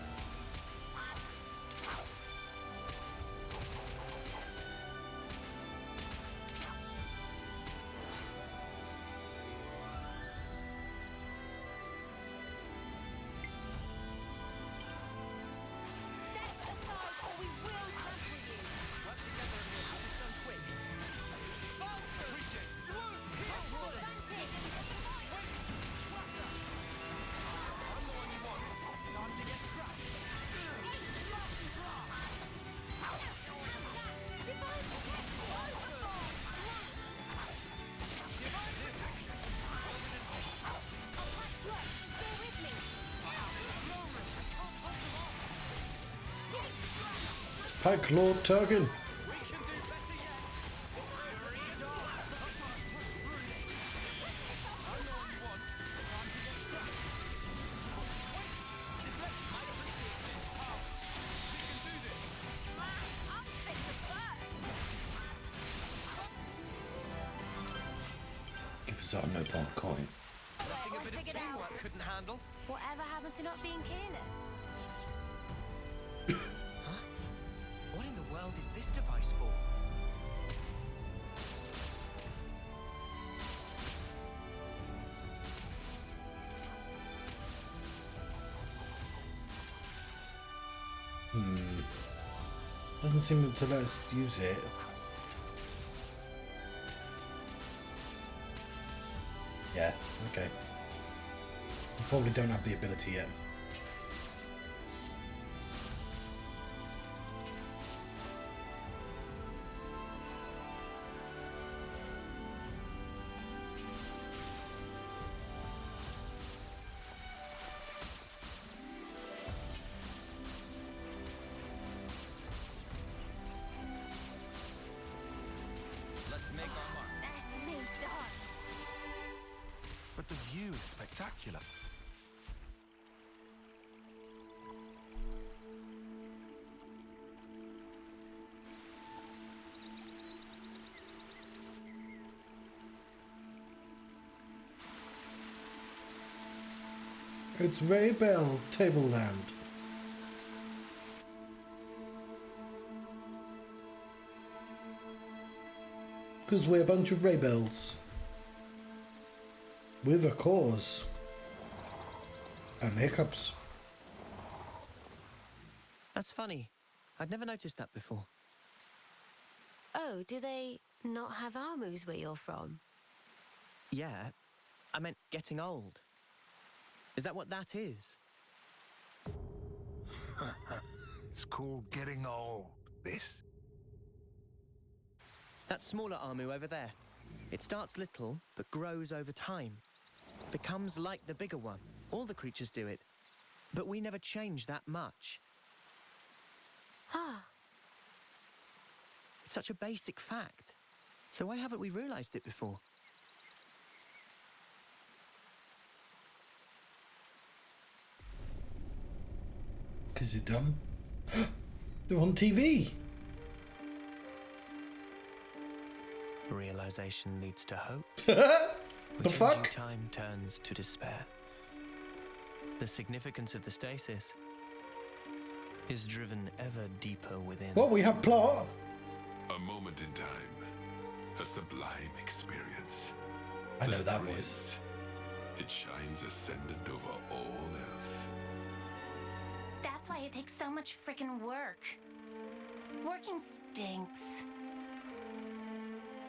Step aside or we will trample you. Work together and we'll have this done quick. Appreciate it. Advantage. I'm the one you want. Time to get crushed. Divine protection overboard. I'll patch you up. Stay with me. Pike Lord Turgan. I'm fit to burst. Give us our no point coin. Nothing a I bit of figured out. teamwork couldn't handle. Whatever happened to not being careless? What in the world is this device for? Doesn't seem to let us use it. Yeah, okay. We probably don't have the ability yet. Let's make our mark. That's me done. But the view is spectacular. It's Raybell Tableland. Because we're a bunch of Raybells. With a cause. And hiccups. That's funny. I'd never noticed that before. Oh, do they not have armors where you're from? Yeah, I meant getting old. Is that what that is? It's called getting old. This? That smaller Armu over there. It starts little, but grows over time. Becomes like the bigger one. All the creatures do it. But we never change that much. Ah, It's such a basic fact. So why haven't we realized it before? Because you're dumb. They're on TV. Realization leads to hope. The which fuck? in due time turns to despair. The significance of the stasis is driven ever deeper within. Well, we have plot. A moment in time. A sublime experience. I know that Praise. voice. It shines ascendant over all else. That's why it takes so much frickin' work. Working stinks.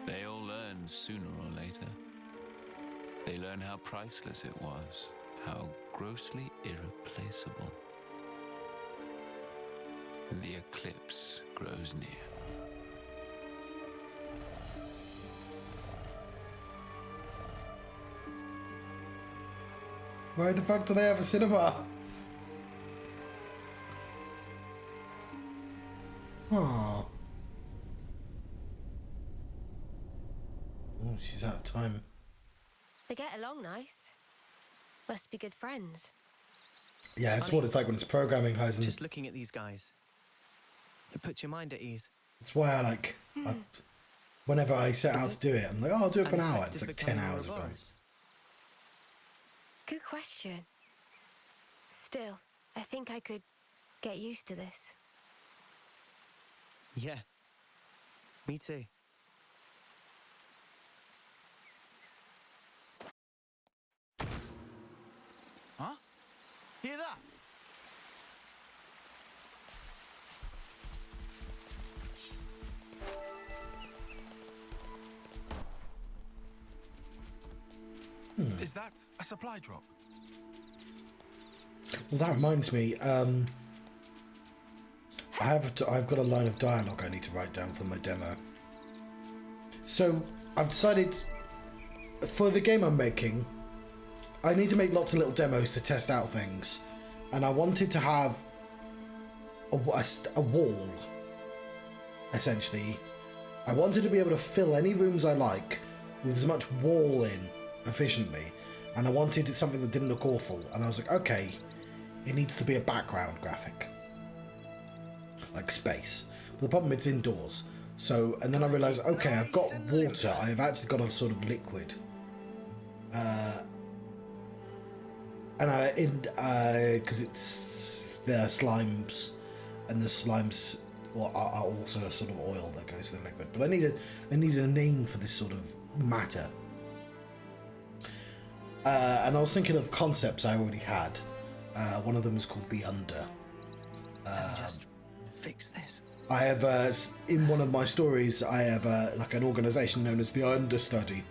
They all learn sooner or later. They learn how priceless it was, how grossly irreplaceable. The eclipse grows near. Why the fuck do they have a cinema? Aww. Oh, she's out of time. They get along nice. Must be good friends. Yeah, it's what it's like when it's programming, Heisen. Just looking at these guys, it puts your mind at ease. It's why whenever I set out to do it, I'm like, oh, I'll do it for an And the hour. fact It's is like 10 becoming hours of more gone. Ouroboros. Good question. Still, I think I could get used to this. Yeah, me too. Huh? Hear that? Is that a supply drop? Well, that reminds me. I've got a line of dialogue I need to write down for my demo. So I've decided for the game I'm making, I need to make lots of little demos to test out things, and I wanted to have a wall. Essentially, I wanted to be able to fill any rooms I like with as much wall in efficiently, and I wanted something that didn't look awful. And I was like, okay, it needs to be a background graphic, like space. But the problem, it's indoors. So, and then I realised, okay, I've got water. I've actually got a sort of liquid. Because it's the slimes, and the slimes are also a sort of oil that goes to the liquid. But I needed a name for this sort of matter. And I was thinking of concepts I already had. One of them was called The Under. Just fix this. I have, in one of my stories, I have like an organisation known as the Understudy.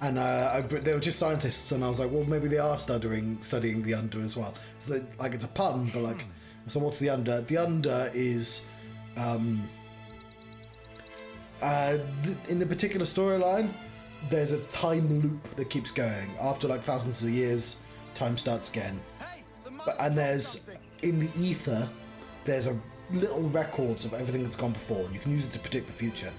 And they were just scientists, and I was like, well, maybe they are studying the under as well. So like, it's a pun, but like, so what's the under? The under is, in the particular storyline, there's a time loop that keeps going. After like thousands of years, time starts again. And there's, in the ether, there's a little records of everything that's gone before, and you can use it to predict the future.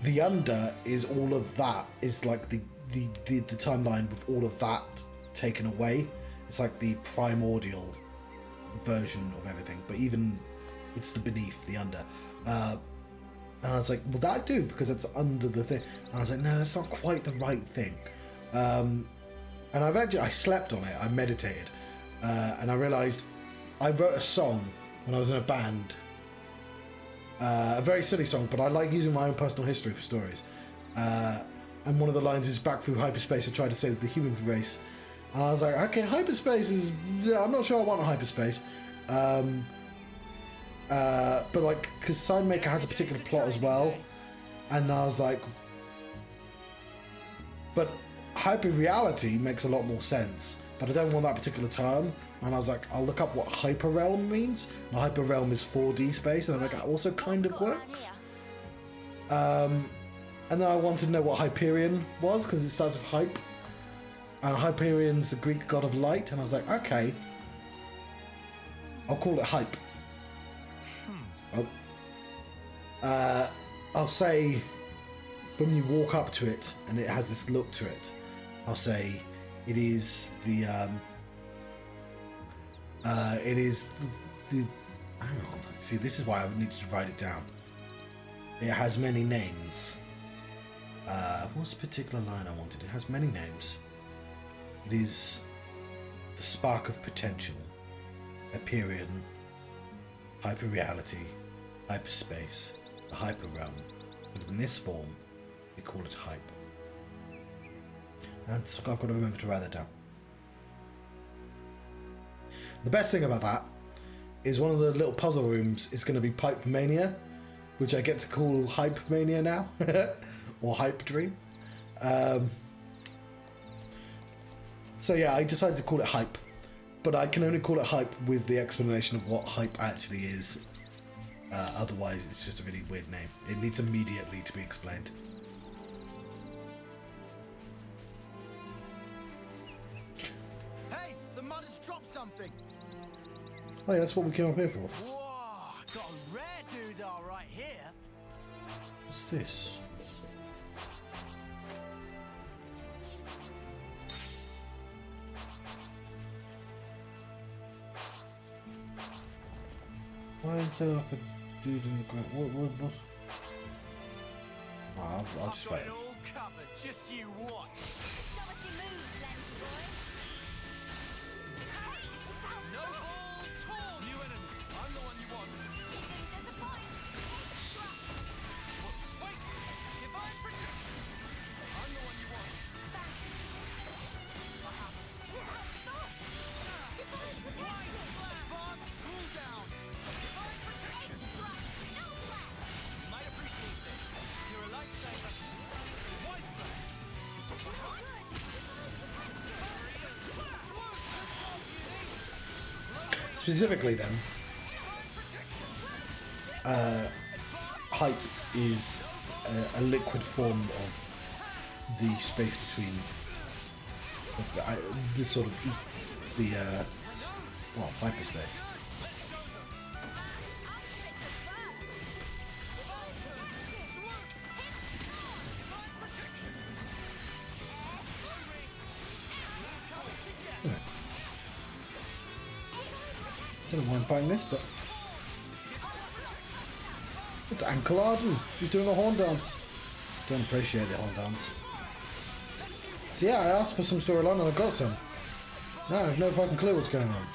The under is all of that, is like the timeline with all of that taken away. It's like the primordial version of everything, but even it's the beneath, the under. And I was like, well, that'd do, because it's under the thing. And I was like, no, that's not quite the right thing. And I slept on it, I meditated, and I realised I wrote a song when I was in a band. A very silly song, but I like using my own personal history for stories. And one of the lines is, back through hyperspace to try to save the human race. And I was like, okay, hyperspace is... I'm not sure I want a hyperspace. But like, because Sign has a particular plot as well. And I was like... But hyper-reality makes a lot more sense. But I don't want that particular term. And I was like, I'll look up what hyperrealm means. And hyperrealm is 4D space, and I'm like, that also kind of works. And then I wanted to know what Hyperion was, because it starts with hype. And Hyperion's the Greek god of light, and I was like, okay, I'll call it hype. I'll say when you walk up to it and it has this look to it, I'll say it is the hang on. See, this is why I need to write it down. It has many names. What's the particular line I wanted? It has many names. It is the spark of potential, Hyperion, hyperreality, hyperspace, the hyper realm. But in this form, we call it hype. And so I've got to remember to write that down. The best thing about that is one of the little puzzle rooms is going to be Pipe Mania, which I get to call Hype Mania now, or Hype Dream. So yeah, I decided to call it Hype, but I can only call it Hype with the explanation of what Hype actually is. Otherwise, it's just a really weird name. It needs immediately to be explained. Hey, the mud has dropped something. Oh yeah, that's what we came up here for. Whoa, got a rare doodah right here. What's this? Why is there like a dude in the ground? What? Oh, I'll just Got fight it him. all covered, just you watch. No ball torn. New enemy. I'm the one you want. Wait, divine protection. I'm the one you want. Divine cool down. Divine protection. You might appreciate this. You're a lifesaver. White flag. Specifically then, hype is a liquid form of the space between the sort of well, hyperspace. Don't know why I'm fighting this, but it's Ankle Arden. He's doing a horn dance. Don't appreciate the horn dance. So yeah, I asked for some storyline and I got some. Now I have no fucking clue what's going on.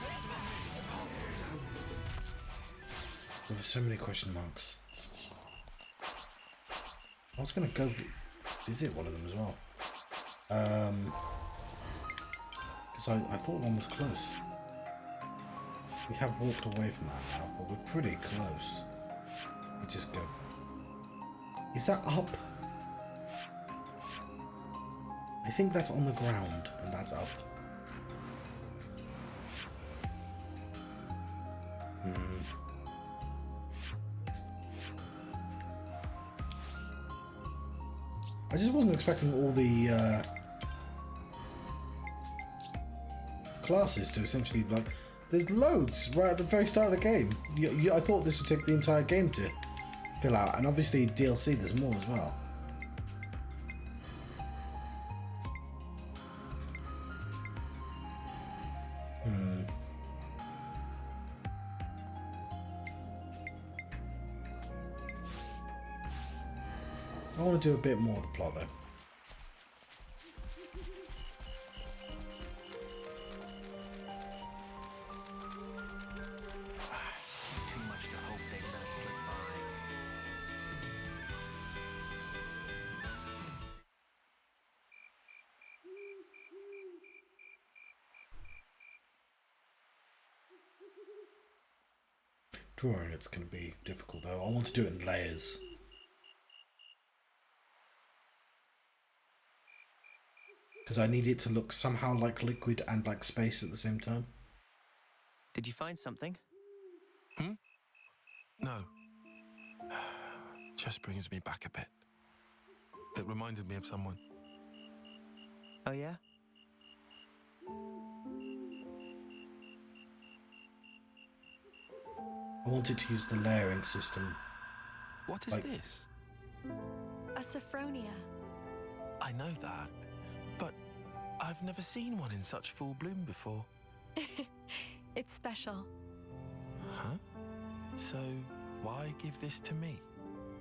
There were so many question marks. I was gonna go visit one of them as well. Because I thought one was close. We have walked away from that now, but we're pretty close. We just go. Is that up? I think that's on the ground, and that's up. I just wasn't expecting all the classes to essentially, like, there's loads right at the very start of the game. I thought this would take the entire game to fill out, and obviously DLC there's more as well. I want to do a bit more of the plot though. Too much to hope they let us slip by. Drawing it's going to be difficult though. I want to do it in layers. Because I need it to look somehow like liquid and like space at the same time. Did you find something? No. Just brings me back a bit. It reminded me of someone. Oh yeah? I wanted to use the layering system. What is this? A Sophronia. I know that, but I've never seen one in such full bloom before. It's special. Huh? So, why give this to me?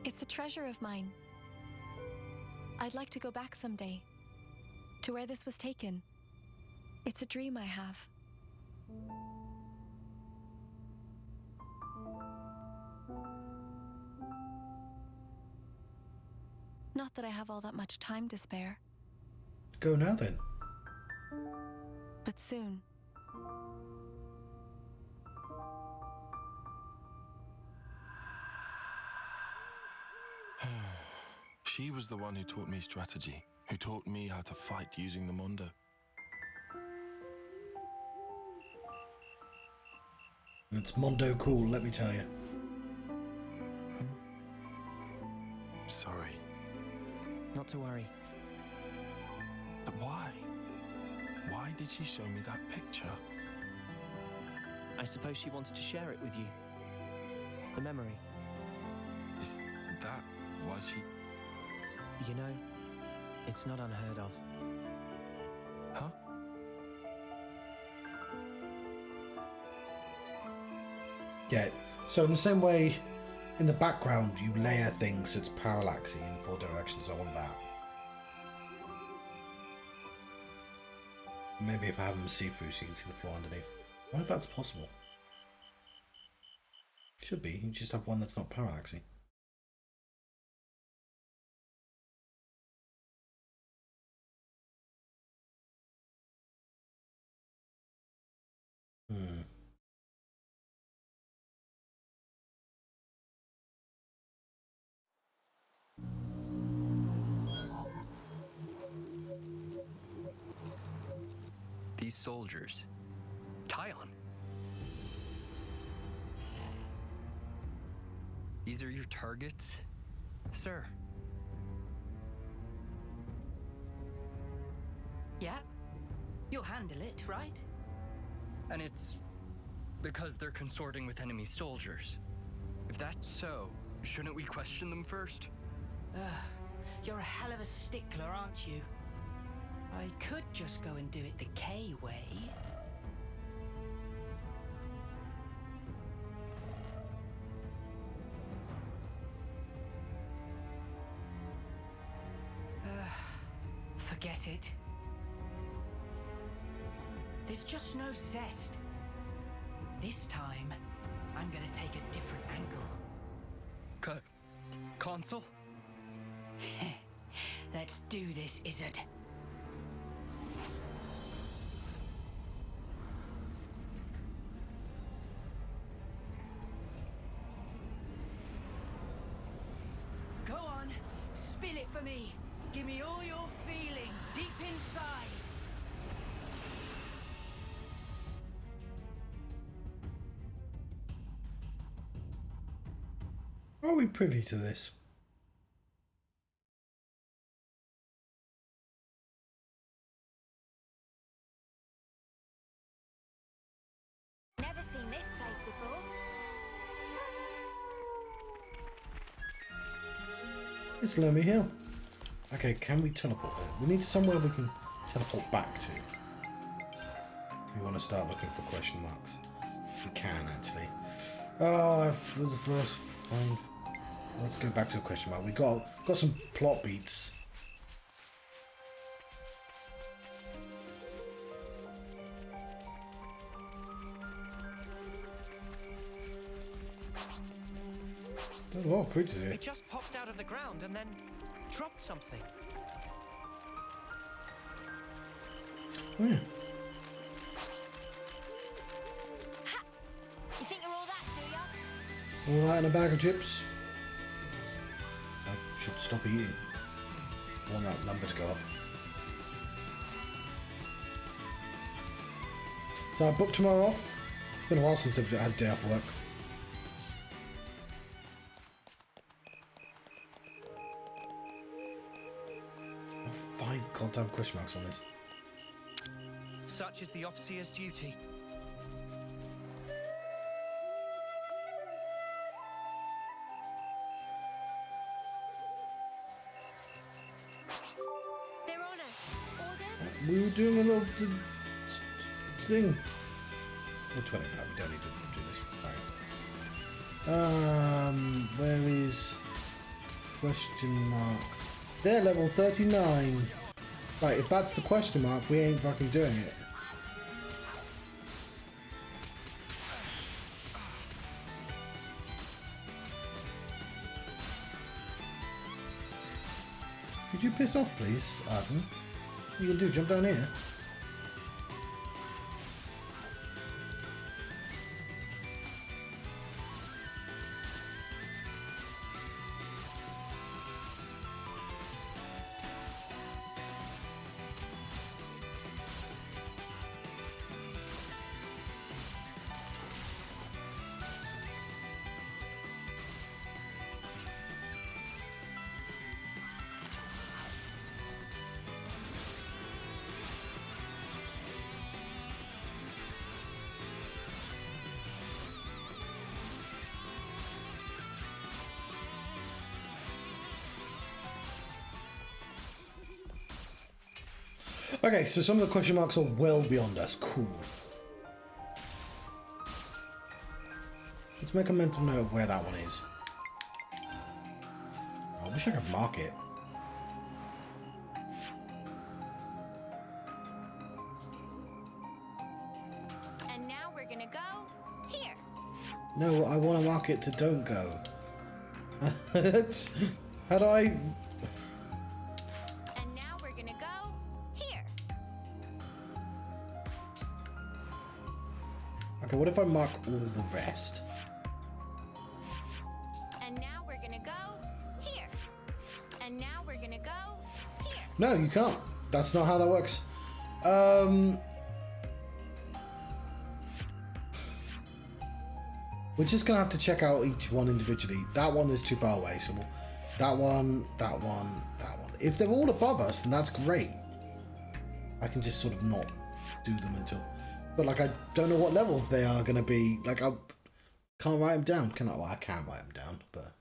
It's a treasure of mine. I'd like to go back someday, to where this was taken. It's a dream I have. Not that I have all that much time to spare, Go now then. but soon. She was the one who taught me strategy, who taught me how to fight using the Mondo. It's Mondo cool, let me tell you. Sorry. Not to worry. But why? Why did she show me that picture? I suppose she wanted to share it with you. The memory. Is that why she... You know, it's not unheard of. Huh? Yeah, so in the same way, in the background, you layer things so it's parallaxy in 4 directions. I want that. Maybe if I have them see-through so you can see the floor underneath. I wonder if that's possible. Should be. You just have one that's not parallaxy. These soldiers. Kion. These are your targets, sir? Yeah? You'll handle it, right? And it's because they're consorting with enemy soldiers. If that's so, shouldn't we question them first? You're a hell of a stickler, aren't you? I could just go and do it the K way. Forget it. There's just no zest. This time, I'm gonna take a different angle. Consul? Let's do this, Izzard. Go on, spill it for me. Give me all your feeling deep inside. Are we privy to this? Never seen this place before. It's Lomi Hill. Okay, can we teleport there? We need somewhere we can teleport back to. We want to start looking for question marks. We can actually. Oh, for the first fine. Let's go back to a question mark. We got some plot beats. There's a lot of creatures here. It just popped out of the ground and then dropped something. Oh, yeah. Ha! You think you're all that, do ya? All that in a bag of chips. I should stop eating. I want that number to go up. So I booked tomorrow off. It's been a while since I've had a day off work. I have 5 goddamn question marks on this. Such is the off-seers' duty. We were doing a little thing. Well, 25. We don't need to do this. Right. Where is question mark? They're level 39. Right, if that's the question mark, we ain't fucking doing it. Could you piss off, please, Arden? What you can do? Jump down here. Okay, so some of the question marks are well beyond us. Cool. Let's make a mental note of where that one is. I wish I could mark it. And now we're gonna go here. No, I want to mark it to don't go. That's... How do I... And now we're gonna go here. Okay, what if I mark all the rest? And now we're gonna go here. And now we're gonna go here. No, you can't. That's not how that works. We're just gonna have to check out each one individually. That one is too far away, so we'll, that one, that one, that one. If they're all above us, then that's great. I can just sort of not do them until... But, like, I don't know what levels they are gonna be. Like, I can't write them down. Can I? Well, I can write them down, but...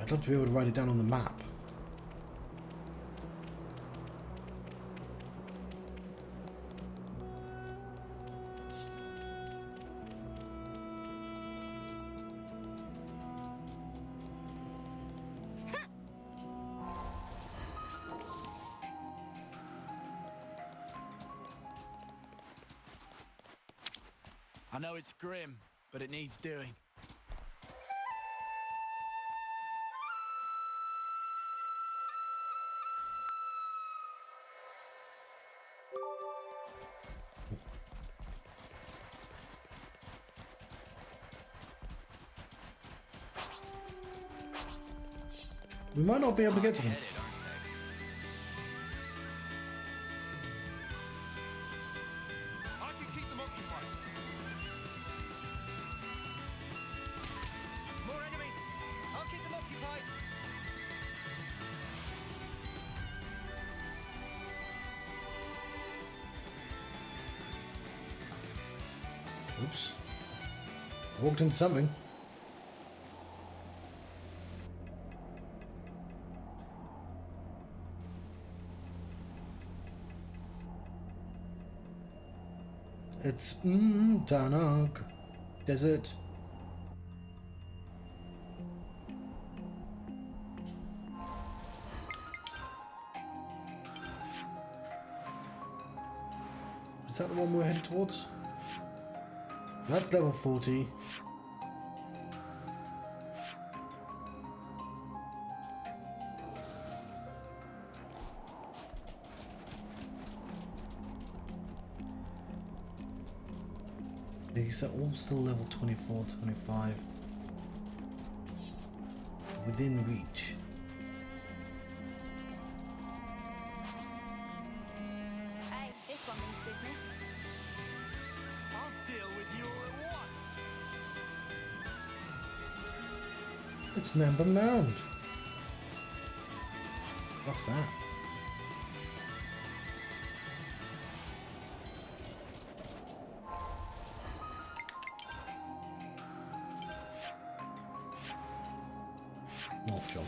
I'd love to be able to write it down on the map. I know it's grim, but it needs doing. We might not be able to get to them. I can keep them occupied. More enemies! I'll keep them occupied! Oops. Walked into something. It's Danog Desert. Is that the one we're headed towards? That's level 40. These are all still level 24, 25. Within reach. Hey, this one means business. I'll deal with you all at once! It's Number Mound. What's that? North Jump.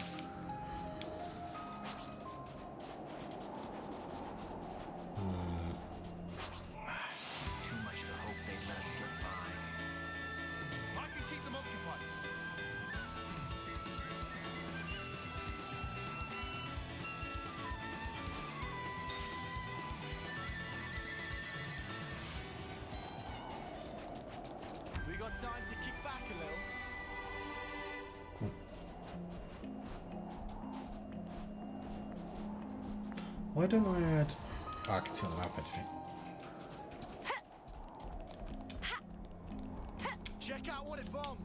Why don't I add... Oh, I can see on the map actually. Check out what it bombed.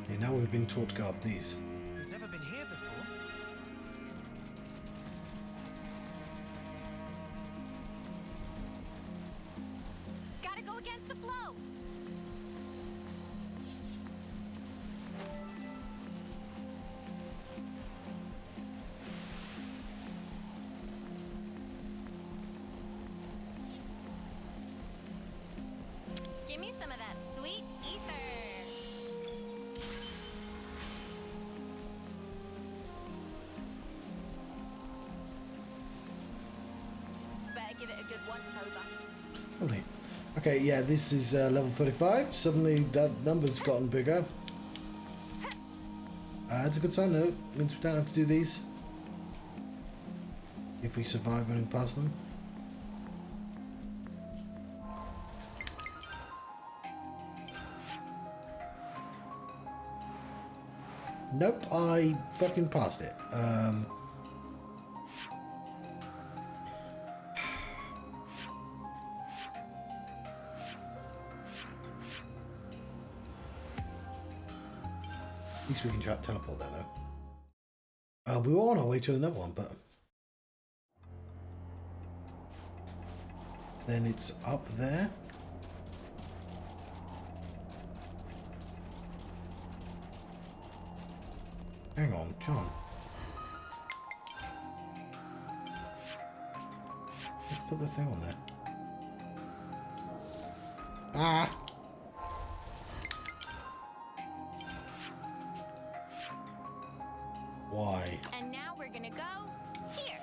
Okay, now we've been taught to go up these. We've never been here before. Gotta go against the flow. Give me some of that sweet ether. Better give it a good once over. Lovely. Okay, yeah, this is level 35. Suddenly that number's gotten bigger. It's a good sign though. Means we don't have to do these. If we survive running past them. Nope, I fucking passed it. At least we can teleport there though. We were on our way to another one, but then it's up there. Hang on, John. Just put the thing on there. Ah! Why? And now we're gonna go here.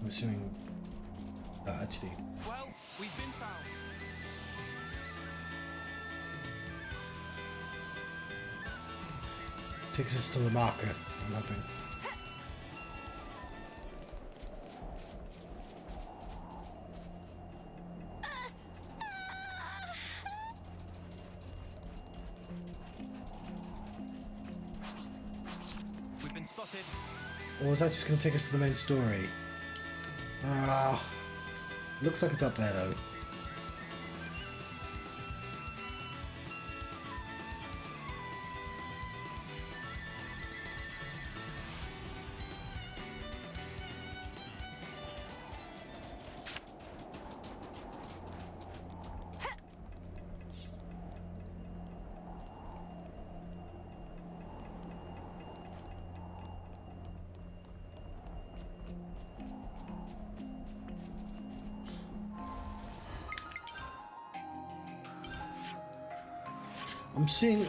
I'm assuming that actually. Well, we've been found. Takes us to the marker, I'm hoping. We've been spotted. Or is that just going to take us to the main story? Ah, looks like it's up there though.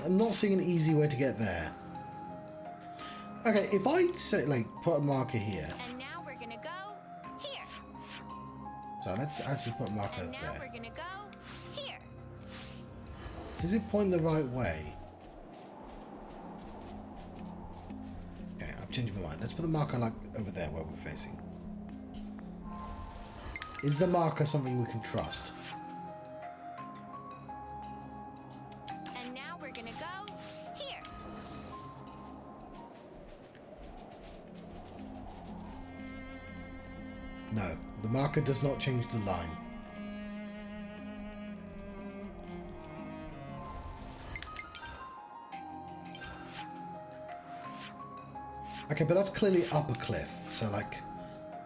I'm not seeing an easy way to get there. Okay, if I say like put a marker here. And now we're gonna go here. So let's actually put a marker And now there. we're gonna go here. Does it point the right way? Okay, I've changed my mind. Let's put the marker like over there where we're facing. Is the marker something we can trust? And now we're gonna go here. No, the marker does not change the line. Okay, but that's clearly up a cliff, so like,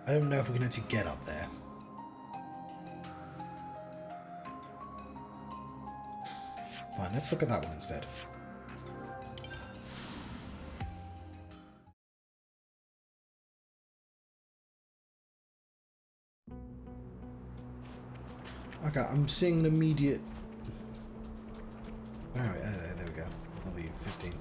I don't know if we can actually get up there. Fine, let's look at that one instead. Okay, I'm seeing an immediate... Alright, there we go. W15.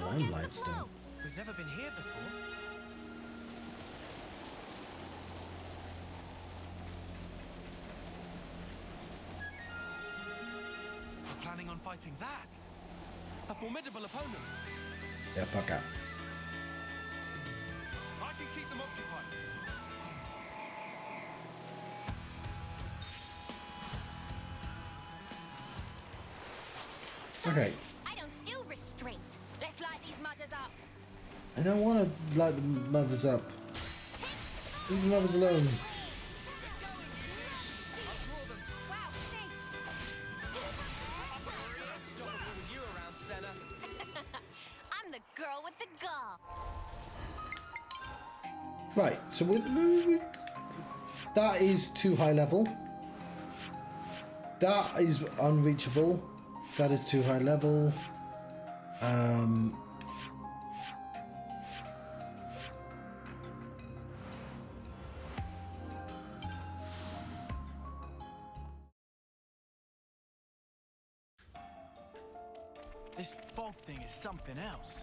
Timeline stone. We've never been here before. We're planning on fighting that? A formidable opponent. Yeah, fuck out. I can keep them occupied. Okay. I don't do restraint. Let's light these mudders up. I don't want to light the mothers up. Leave the mothers alone. Wow, thanks. You around, Senna. I'm the girl with the gall. Right, so that is too high level. That is unreachable. That is too high level. This fog thing is something else.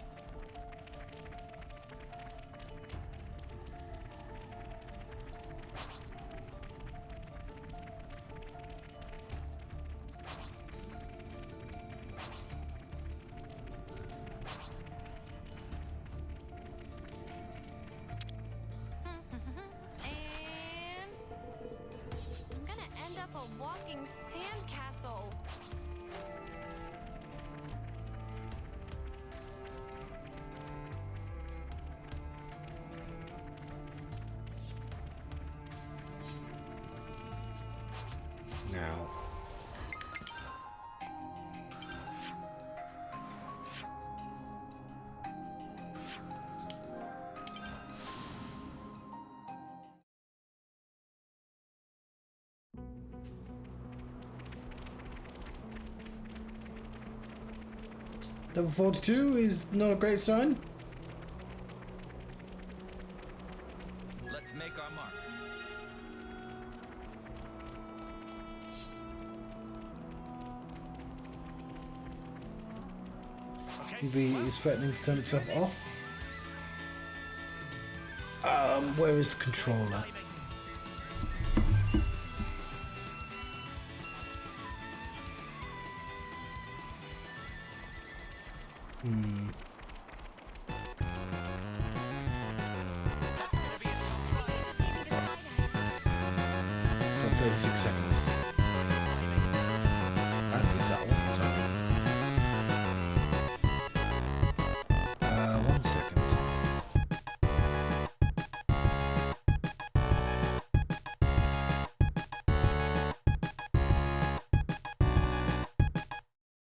And I'm gonna end up a walking sandcastle. Now. Level 42 is not a great sign. Let's make our mark. TV is threatening to turn itself off. Where is the controller? Got 36 seconds.